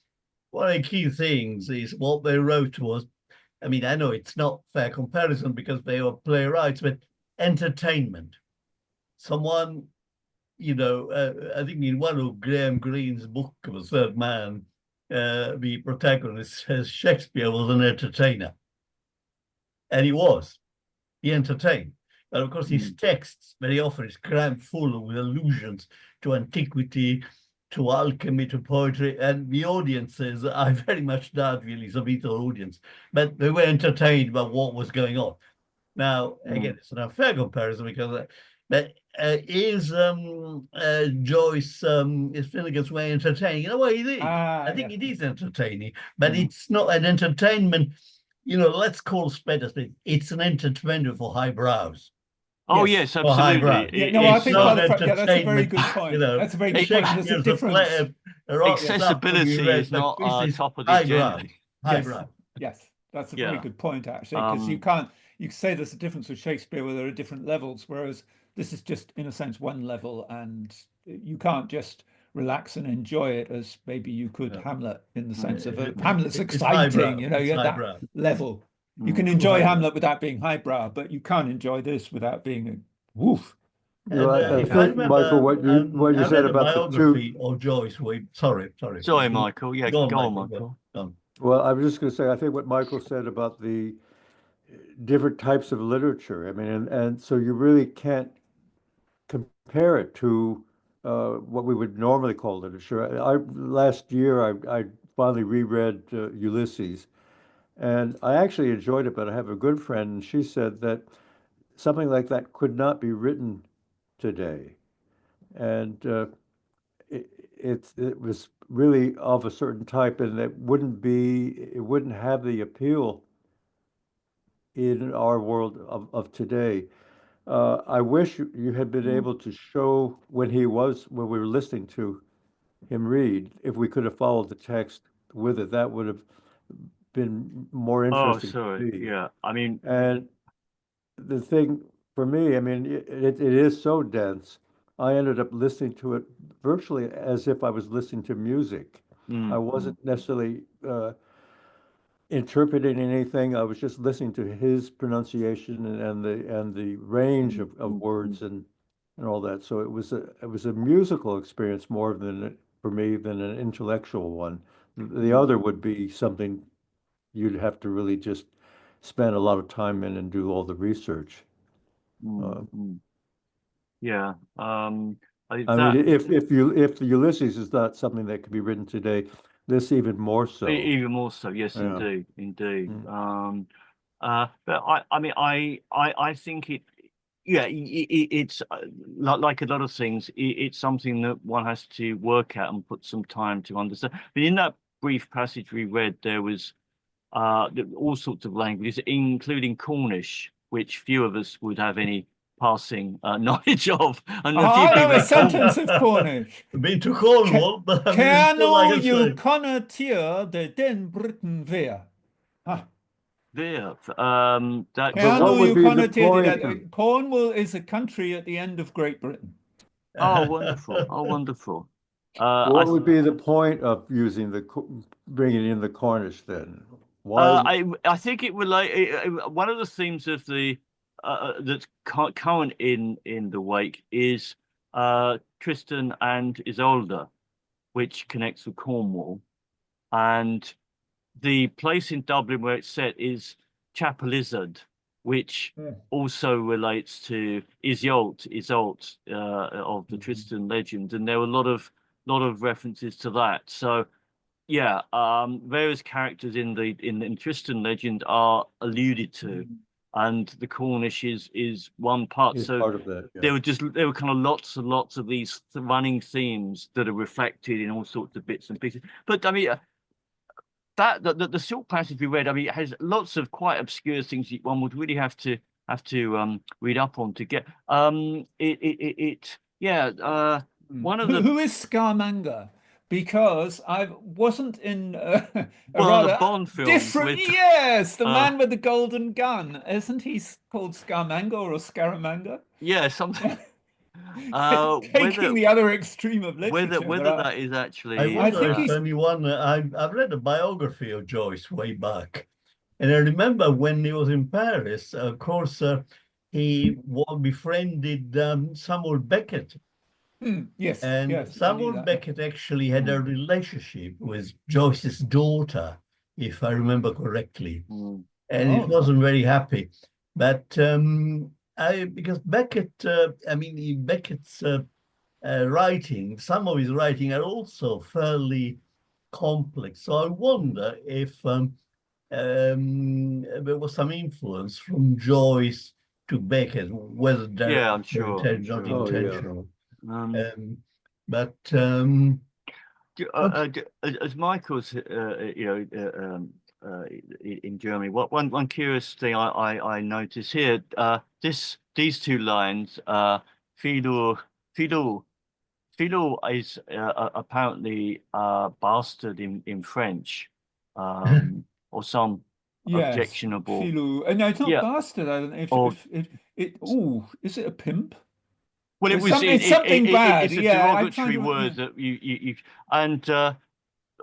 one of the key things is what they wrote was, I mean, I know it's not fair comparison because they were playwrights, but entertainment. Someone, you know, I think in one of Graham Greene's book of A Third Man, the protagonist says Shakespeare was an entertainer. And he was. He entertained. But of course, his texts very often is crammed full with allusions to antiquity, to alchemy, to poetry, and the audiences, I very much doubt really it's a Beatle audience, but they were entertained by what was going on. Now, again, it's an unfair comparison because, but is Joyce, is Finnegans Wake entertaining? In a way, it is. I think it is entertaining, but it's not an entertainment. You know, let's call spade a spade. It's an entertainment for highbrows. Oh yes, absolutely. Yeah, no, I think that's a very good point. You know, that's a very good point. There's a difference. Accessibility is not top of the agenda. Yes, that's a very good point, actually, because you can say there's a difference with Shakespeare where there are different levels, whereas this is just, in a sense, one level, and you can't just relax and enjoy it as maybe you could Hamlet, in the sense of Hamlet's exciting, you know, you're at that level. You can enjoy Hamlet without being highbrow, but you can't enjoy this without being a woof. I think, Michael, what you said about the two. Or Joyce, sorry, Michael. Yeah, go on, Michael. Well, I was just going to say, I think what Michael said about the different types of literature. I mean, and so you really can't compare it to what we would normally call literature. Last year I finally reread Ulysses, and I actually enjoyed it. But I have a good friend, and she said that something like that could not be written today, and it was really of a certain type, and it wouldn't have the appeal in our world of today. I wish you had been Mm. able to show when we were listening to him read, if we could have followed the text with it, that would have been more Oh, interesting to sorry. me. Yeah. I mean, And the thing for me, I mean, it is so dense. I ended up listening to it virtually as if I was listening to music. I wasn't necessarily interpreting anything. I was just listening to his pronunciation and the range of words and all that. So it was a musical experience more than for me than an intellectual one. The other would be something you'd have to really just spend a lot of time in and do all the research. Yeah. I mean, if the Ulysses is not something that could be written today, this even more so. Even more so, yes, Yeah. indeed. Mm. But I mean, I think it's like a lot of things. It's something that one has to work at and put some time to understand. But in that brief passage we read, there was all sorts of languages, including Cornish, which few of us would have any passing knowledge of. And a few I know people a at Cornwall. sentence of Cornish. I've been to Cornwall, but I mean, it's all I Colonel can you say. connotier de den Britain weer. There, But Colonel what would you be the connotier point? that Cornwall is a country at the end of Great Britain. oh, wonderful! Oh, wonderful! What would be the point of using bringing in the Cornish then? Why? I think it one of the themes of the that's current in the Wake is Tristan and Isolde, which connects with Cornwall, and the place in Dublin where it's set is Chapel Izard, which also relates to Iseult of the Tristan legend, and there were a lot of references to that. So yeah, various characters in Tristan legend are alluded to, and the Cornish is one part. Is So part of that. there Yeah. were kind of lots and lots of these running themes that are reflected in all sorts of bits and pieces. But I mean, the short passage we read, I mean, it has lots of quite obscure things that one would really have to read up on to get one of the Who is Scaramanga? Because I wasn't in a one of the rather Bond films different. with Yes, the man with the golden gun. Isn't he called Scaramanga or Scaramanga? yeah something Taking the other extreme of literature. whether that is actually I wonder think if he's- anyone, I've read a biography of Joyce way back. And I remember when he was in Paris, of course, he befriended Samuel Beckett. Yes, And yes, I knew Samuel that. Beckett actually had a relationship with Joyce's daughter, if I remember correctly. And it wasn't very happy. But because Beckett, Beckett's writing, some of his writing are also fairly complex. So I wonder if there was some influence from Joyce to Beckett, whether direct I'm sure, or I'm not sure. Oh, yeah. intentional. But as Michael's in Germany, one curious thing I notice here, these two lines, Filur is apparently bastard in French, or some Yes, objectionable. Filou. No, it's not Yeah. bastard. I don't know Or- is it a pimp? Well, It's something bad. It's a Yeah, I'm derogatory trying to- word that you and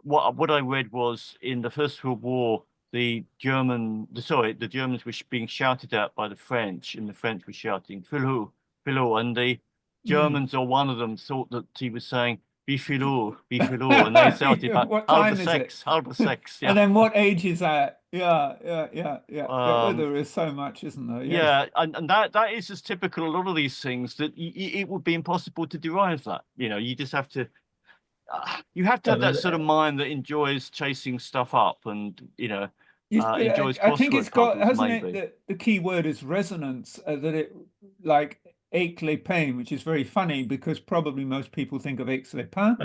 what I read was in the First World War, the Germans were being shouted at by the French, and the French were shouting "Filou, Filou," and the Germans or one of them thought that he was saying "Be Filou, and they shouted back, What "Halbe time is it?" sex, halbe sex." Yeah. And then what age is that? Yeah. Well, there is so much, isn't there? Yes. Yeah, and that is just typical. A lot of these things that it would be impossible to derive that. You just have to. You have to have that sort of mind that enjoys chasing stuff up and Yes, but enjoys I think crossword it's got, puzzles, hasn't maybe. it? The key word is resonance. That it like aigues les pains, which is very funny because probably most people think of aigues les pains.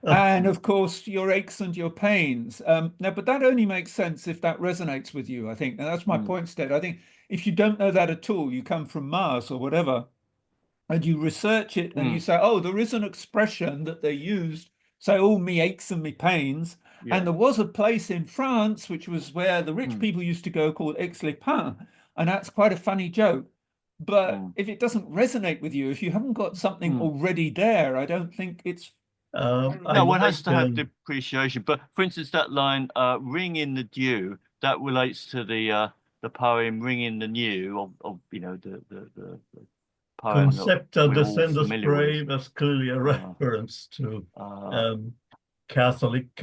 And of course, your aches and your pains. Now, but that only makes sense if that resonates with you, I think. And that's my point, Stead. I think if you don't know that at all, you come from Mars or whatever, and you research it and you say, oh, there is an expression that they used, say, oh, me aches and me pains. Yeah. And there was a place in France, which was where the rich people used to go, called aigues les pains. And that's quite a funny joke. But if it doesn't resonate with you, if you haven't got something already there, I don't think it's... No, one has to have the appreciation. But for instance, that line, ring in the dew, that relates to the poem Ring in the New of you know, the poem Concepta we're all Descendus familiar Prae with. was clearly a reference to Catholic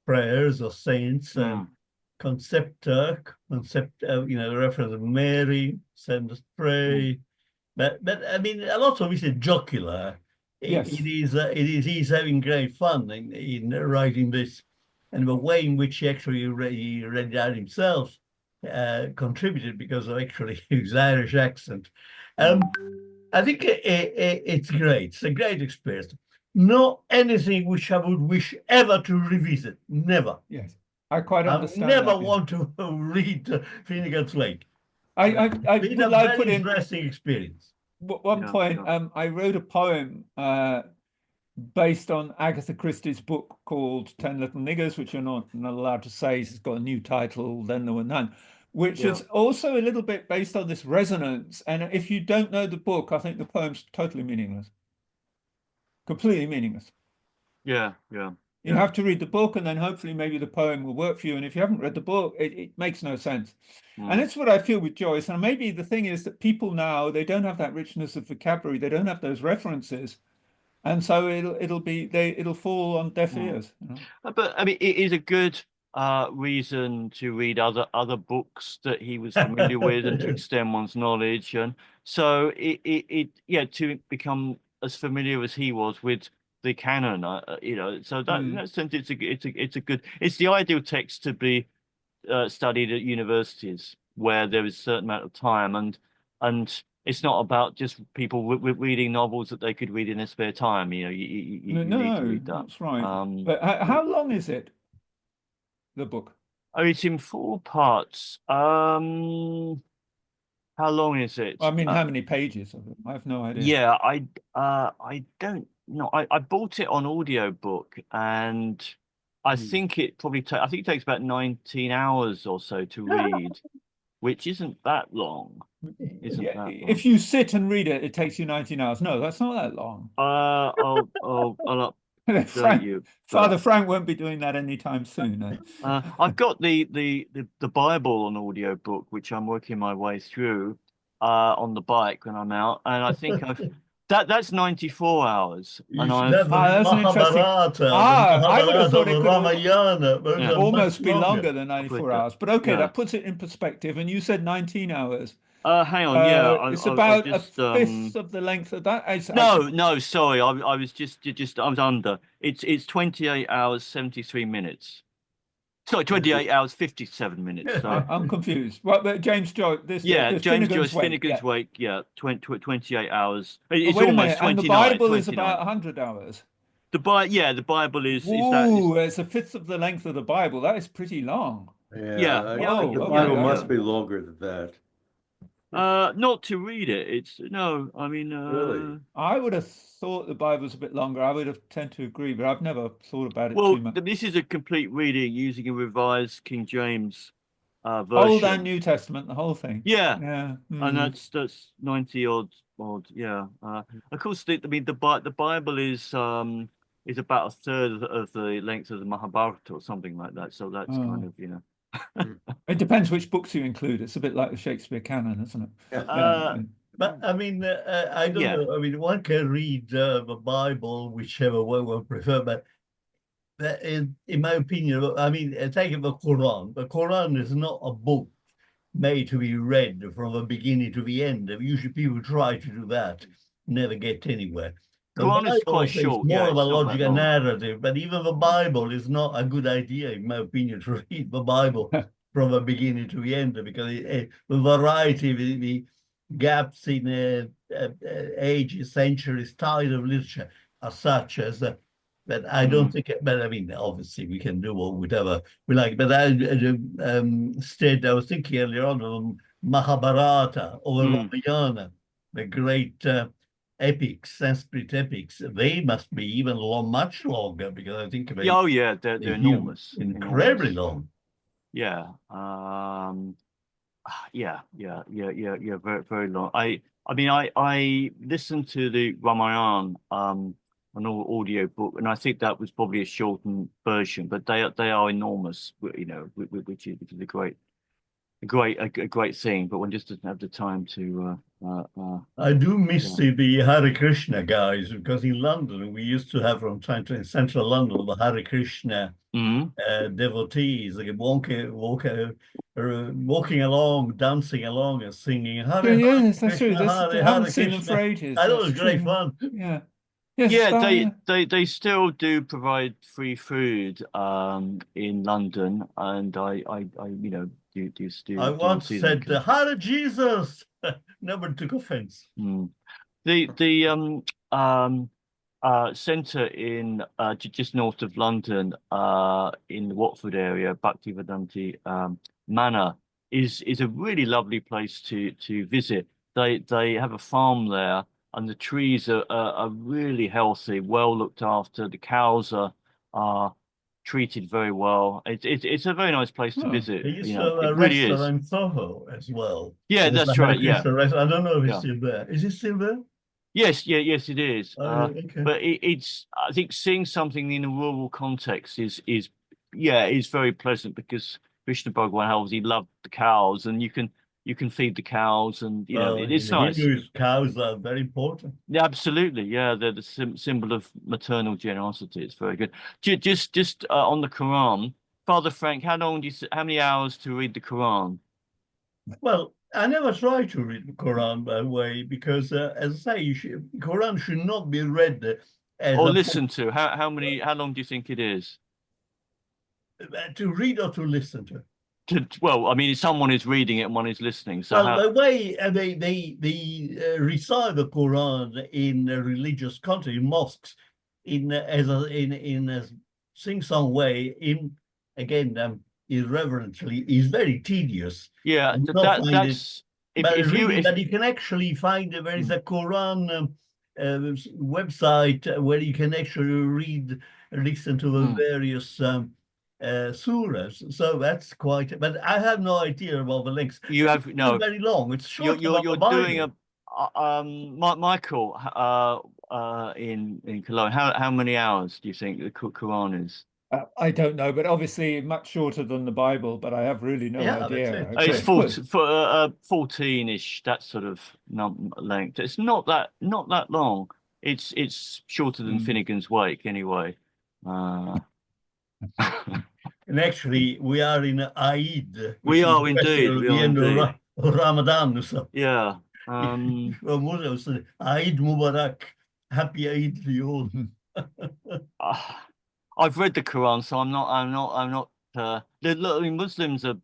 prayers or saints. Concepta, you know, the reference of Mary, Descendus Prae. But I mean, a lot of it is jocular. Yes. He's having great fun in writing this, and the way in which he actually read it out himself contributed because of actually his Irish accent. I think it's great. It's a great experience. Not anything which I would wish ever to revisit. Never. Yes, I quite understand. I never that, want to read Finnegans Wake. I It's would a like very put in interesting experience. one point. I wrote a poem based on Agatha Christie's book called 10 Little Niggers, which you're not allowed to say. It's got a new title, Then There Were None, which is also a little bit based on this resonance. And if you don't know the book, I think the poem's totally meaningless. Completely meaningless. Yeah. You have to read the book, and then hopefully maybe the poem will work for you. And if you haven't read the book, it makes no sense. And that's what I feel with Joyce. And maybe the thing is that people now, they don't have that richness of vocabulary. They don't have those references. And so it'll fall on deaf ears. You know? But I mean, it is a good reason to read other books that he was familiar with and to extend one's knowledge. And so to become as familiar as he was with the canon, you know, so that in that sense, it's the ideal text to be studied at universities where there is a certain amount of time, and it's not about just people reading novels that they could read in their spare time. You know, you need to read that. That's right. But how long is it, the book? Oh, it's in 4 parts. How long is it? I mean, how many pages of it? I have no idea. Yeah, I don't know. I bought it on audiobook, and I think it probably I think it takes about 19 hours or so to read, which isn't that long. If you sit and read it, it takes you 19 hours. No, that's not that long. I'll Frank, you, Father Frank won't be doing that anytime soon. I've got the Bible on audiobook, which I'm working my way through on the bike when I'm out, and I think that's 94 hours. And that's an interesting. I would have thought it could Ramayana, almost be longer than 94 hours. But okay, that puts it in perspective. And you said 19 hours. Hang on, it's about a fifth of the length of that. No, sorry, I was I was under. It's 28 hours 73 minutes. Sorry, 28 hours 57 minutes. Sorry. I'm confused. Right, but James Joyce, James Joyce, Finnegans Wake, 28 hours. It's wait a almost minute, 29. And the Bible is about 100 hours. The Bible is. It's a fifth of the length of the Bible. That is pretty long. Yeah. The Bible must be longer than that. Not to read it. I mean, really? I would have thought the Bible's a bit longer. I would have tend to agree, but I've never thought about it too much. Well, this is a complete reading using a revised King James version. Old and New Testament, the whole thing. Yeah. And that's 90 odd. Yeah. Of course, the Bible is about a third of the length of the Mahabharata or something like that. So that's kind of, you know. It depends which books you include. It's a bit like the Shakespeare canon, isn't it? But I mean, I don't know. I mean, one can read the Bible, whichever way one prefer. But in my opinion, I mean, take the Quran. The Quran is not a book made to be read from the beginning to the end. Usually, people try to do that, never get anywhere. The Quran Bible is quite short. More of a logical narrative, but even the Bible is not a good idea, in my opinion, to read the Bible from the beginning to the end, because the variety, the gaps in ages, centuries, tide of literature as such as that I don't think, but I mean, obviously we can do whatever we like, but I was thinking earlier on of Mahabharata or Ramayana, the great epics, Sanskrit epics. They must be even much longer, because I think they, oh yeah, they're enormous, incredibly enormous. long. Yeah. Yeah, very, very long. I mean, I listened to the Ramayana, an audio book, and I think that was probably a shortened version, but they are enormous, you know, which is a great thing. But one just doesn't have the time to. I do miss the Hare Krishna guys, because in London we used to have from time to time, in central London, the Hare Krishna devotees, like walking along, dancing along, and singing Hare Yes, Hare that's true. Krishna, I Hare haven't Hare seen them for Krishna. ages. I thought it was That's great true. fun. Yeah. Yes, Yeah, they still do provide free food in London, and I you know I once see said them. Hare Jesus. Nobody took offense. The centre in just north of London, in the Watford area, Bhaktivedanta Manor is a really lovely place to visit. They have a farm there, and the trees are really healthy, well looked after. The cows are treated very well. It's a very nice place to visit. They used You to know, have a it really is. restaurant in Soho as well. Yeah, There's that's a Hare right. Yeah. Krishna restaurant. I don't know if it's Yeah. still there. Is it still there? Yes, it is. Okay. But it's I think seeing something in a rural context is very pleasant, because Krishna Bhagwan obviously loved the cows, and you can feed the cows, and you know Well, it's in nice. Hindus, cows are very important. Yeah, absolutely. Yeah, they're the symbol of maternal generosity. It's very good. Just on the Quran, Father Frank, how many hours to read the Quran? Well, I never try to read the Quran, by the way, because, as I say, Quran should not be read as Or a listen to. How long do you think it is? to read or to listen to. Well, I mean, someone is reading it and one is listening. So Well, the way they recite the Quran in a religious context, in mosques, in a sing-song way, irreverently, is very tedious. yeah, You don't find it, that's but if you can actually find there is a Quran website where you can actually listen to the various surahs. So that's quite. But I have no idea about the links. you have It's no. very long. It's short. You're doing a Michael in Cologne. How many hours do you think the Quran is? I don't know, but obviously much shorter than the Bible, but I have really no idea. That's it. It's 14-ish, that sort of length. It's not that long. It's shorter than Finnegans Wake anyway. And actually, we are in Eid. We are indeed. The end of Ramadan. So yeah. Muslims say, Eid Mubarak. Happy Eid to you all. I've read the Quran, so I'm not. Muslims are.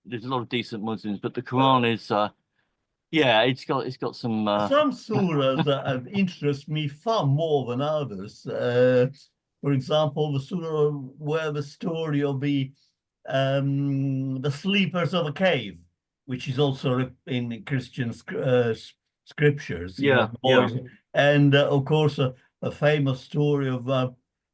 There's a lot of decent Muslims, but the Quran is. It's got some. Some surahs that interest me far more than others. For example, the surah where the story of the sleepers of a cave, which is also in Christian scriptures. And of course, a famous story of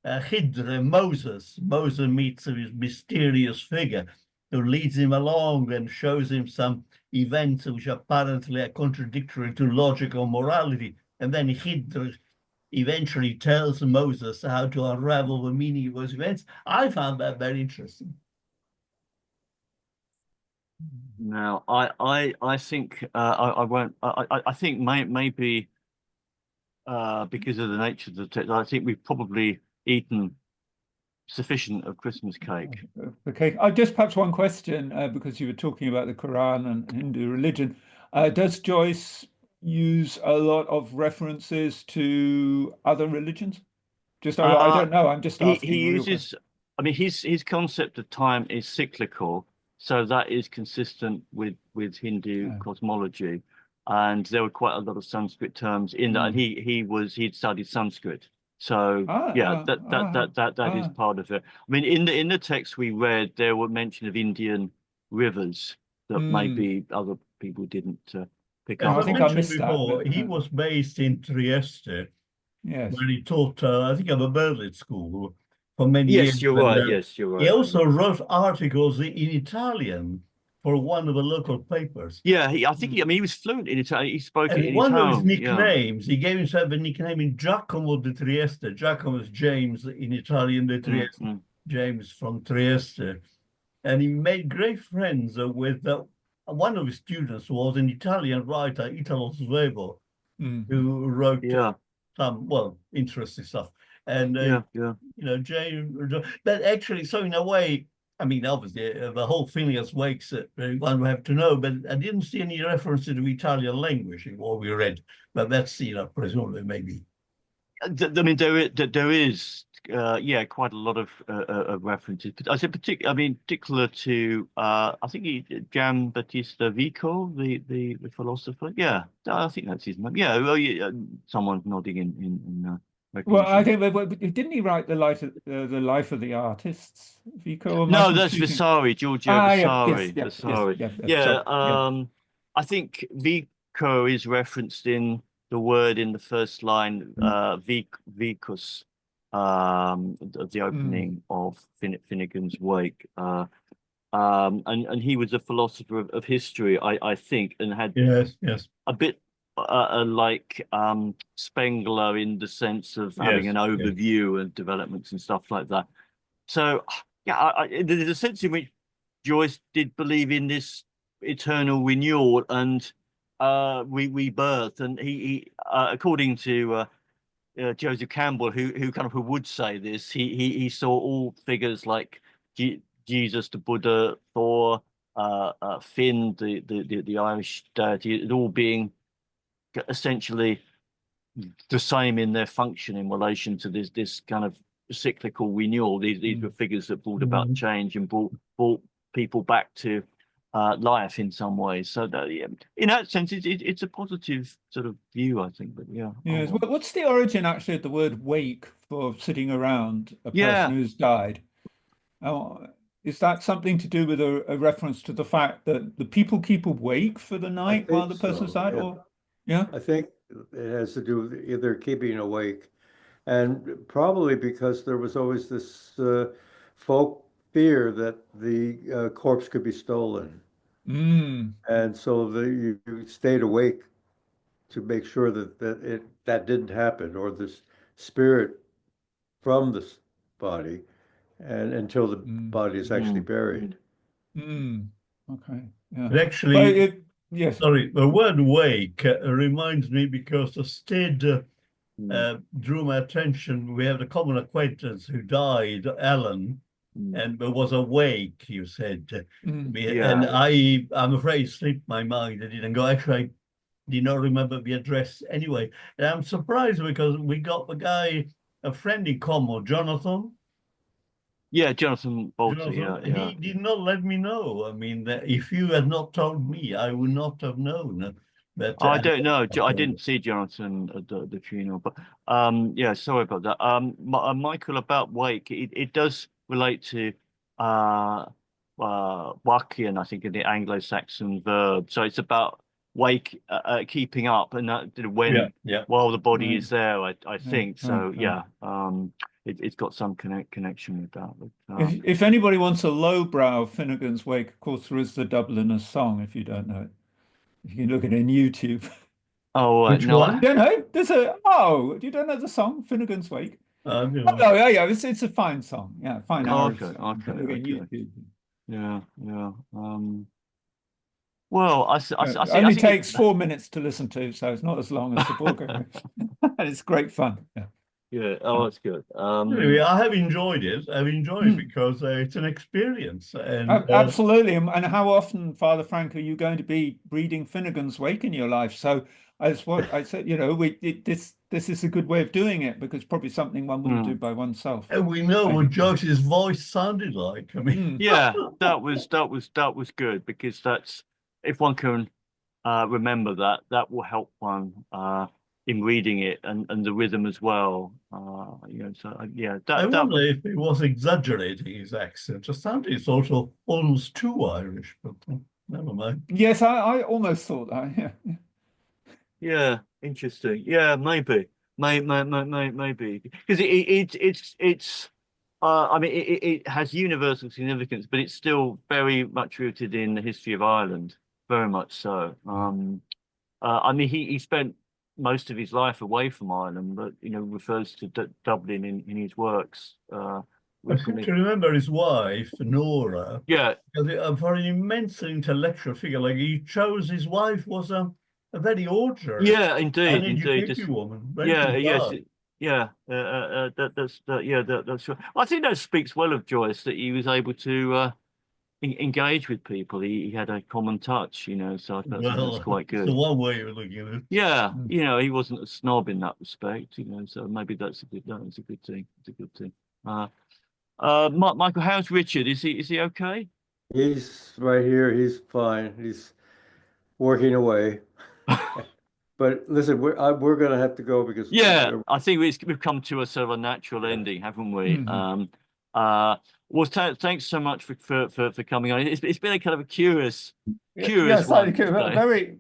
Khidr, Moses. Moses meets this mysterious figure who leads him along and shows him some events which apparently are contradictory to logic or morality. And then Khidr eventually tells Moses how to unravel the meaning of those events. I found that very interesting. Now, I think I won't. I think maybe because of the nature of the text, I think we've probably eaten sufficient of Christmas cake. Okay, just perhaps one question, because you were talking about the Quran and Hindu religion. Does Joyce use a lot of references to other religions? I don't know. I'm just asking. He uses. I mean, his concept of time is cyclical, so that is consistent with Hindu cosmology. and there were quite a lot of Sanskrit terms in that, and he'd studied Sanskrit. So that is part of it. I mean, in the text we read, there were mention of Indian rivers that maybe other people didn't pick up. I think I missed before, that. he was based in Trieste, Yes. where he taught, I think, at the Berlin School for many years. Yes, you're right. Yes, you're right. He also wrote articles in Italian for one of the local papers. Yeah, I think he was fluent in Italian. He spoke it in one his of his home. nicknames, he gave himself a nickname in Giacomo di Trieste. Giacomo is James in Italian, de Trieste, James from Trieste. And he made great friends with one of his students was an Italian writer, Italo Svevo, who wrote some, well, interesting stuff. And, you know, James, but actually, so in a way, I mean, obviously, the whole Finnegans Wake one would have to know, but I didn't see any reference to the Italian language in what we read. But that's, you know, presumably maybe. I mean, there is, quite a lot of references. But I said particular to, I think Gian Battista Vico, the philosopher. Yeah, I think that's his name. Yeah, well, someone's nodding in well, I think, didn't he write the life of the artists, Vico? No, that's Vasari, Giorgio Vasari. Vasari. I think Vico is referenced in the word in the first line, vicus, the opening of Finnegans Wake. And he was a philosopher of history, I think, and had a bit like Spengler in the sense of having an overview and developments and stuff like that. So yeah, there's a sense in which Joyce did believe in this eternal renewal and rebirth, and he according to Joseph Campbell, who would say this, he saw all figures like Jesus, the Buddha, Thor, Finn, the Irish deity, it all being essentially the same in their function in relation to this kind of cyclical renewal. These were figures that brought about change and brought people back to life in some ways. So that, in that sense, it's a positive sort of view, I think. But yes. What's the origin actually of the word wake for sitting around a person who's died? Is that something to do with a reference to the fact that the people keep awake for the night while the person's died? I think it has to do with either keeping awake, and probably because there was always this folk fear that the corpse could be stolen. And so you stayed awake to make sure that didn't happen, or this spirit from this body, and until the body is actually buried. Okay. Yeah. But actually, yes. Sorry, the word wake reminds me because the stead drew my attention. We have a common acquaintance who died, Alan, and there was a wake, you said. And I'm afraid it slipped my mind. I didn't go. Actually, I did not remember the address anyway. And I'm surprised because we got the guy, a friend in common, Jonathan. Yeah, Jonathan Bolter. He did not let me know. I mean, if you had not told me, I would not have known. But I don't know. I didn't see Jonathan at the funeral, but sorry about that. Michael, about wake, it does relate to wakian, I think, in the Anglo-Saxon verb. So it's about wake, keeping up, and that while the body is there, I think. So it's got some connection with that. But, if anybody wants a lowbrow Finnegans Wake, of course, there is the Dubliners song, if you don't know it. You can look at it on YouTube. Oh, which one? You don't know? There's you don't know the song, Finnegans Wake? It's a fine song. Yeah, fine Irish song. Okay. YouTube. Yeah. Well, It only takes 4 minutes to listen to, so it's not as long as the book. And it's great fun. Yeah. Oh, that's good. Anyway, I have enjoyed it. I've enjoyed it because it's an experience. And absolutely. And how often, Father Frank, are you going to be reading Finnegans Wake in your life? So as what I said, this is a good way of doing it, because probably something one wouldn't do by oneself. And we know what Joyce's voice sounded like. I mean, that was good, because that's, if one can remember that. That will help one in reading it, and the rhythm as well. You know, so yeah, I that wonder was, if he was exaggerating his accent. Just sounded sort of almost too Irish, but never mind. Yes, I almost thought that. Yeah. yeah, interesting. Yeah, maybe, maybe because it's. I mean, it has universal significance, but it's still very much rooted in the history of Ireland, very much so. I mean, he spent most of his life away from Ireland, but you know, refers to Dublin in his works. I seem to remember his wife, Nora, Yeah, for an immense intellectual figure. Like he chose his wife was a very ordinary, yeah, indeed, indeed. uneducated woman. Very Yeah, yes, bizarre. yeah. That's right. I think that speaks well of Joyce, that he was able to engage with people. He had a common touch, you know. So I think that's Well, quite it's good. the one way of looking at it. Yeah, Mm. you know, he wasn't a snob in that respect, you know. So maybe that's a good thing. It's a good thing. Michael, how's Richard? Is he okay? He's right here. He's fine. He's working away. But listen, we're gonna have to go because Yeah, I think we've come to a sort of a natural ending, haven't we? Mhm. Well, thanks so much for coming on. It's been a kind of a curious Yeah, slightly one curious, today.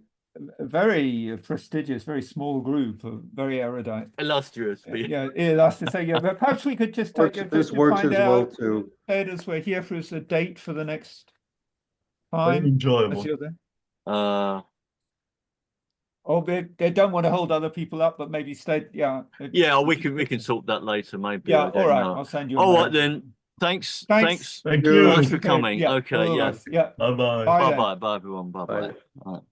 very prestigious, very small group of very erudite. Illustrious. Yeah, that's to say, yeah, but perhaps we could just take it this to works find as well out, too. Ed, as we're here for us a date for the next Very time. enjoyable. As you're there. Or they don't want to hold other people up, but maybe stay. Yeah. Yeah, we can sort that later, maybe. Yeah, I all don't right. know. I'll send you a All mail. right then. Thanks. Thanks. Thank Thanks you. for coming. Yeah, Okay, all the yeah. best. Yeah. Bye-bye. Bye Bye then. bye. Bye everyone. Bye bye. Bye. All right.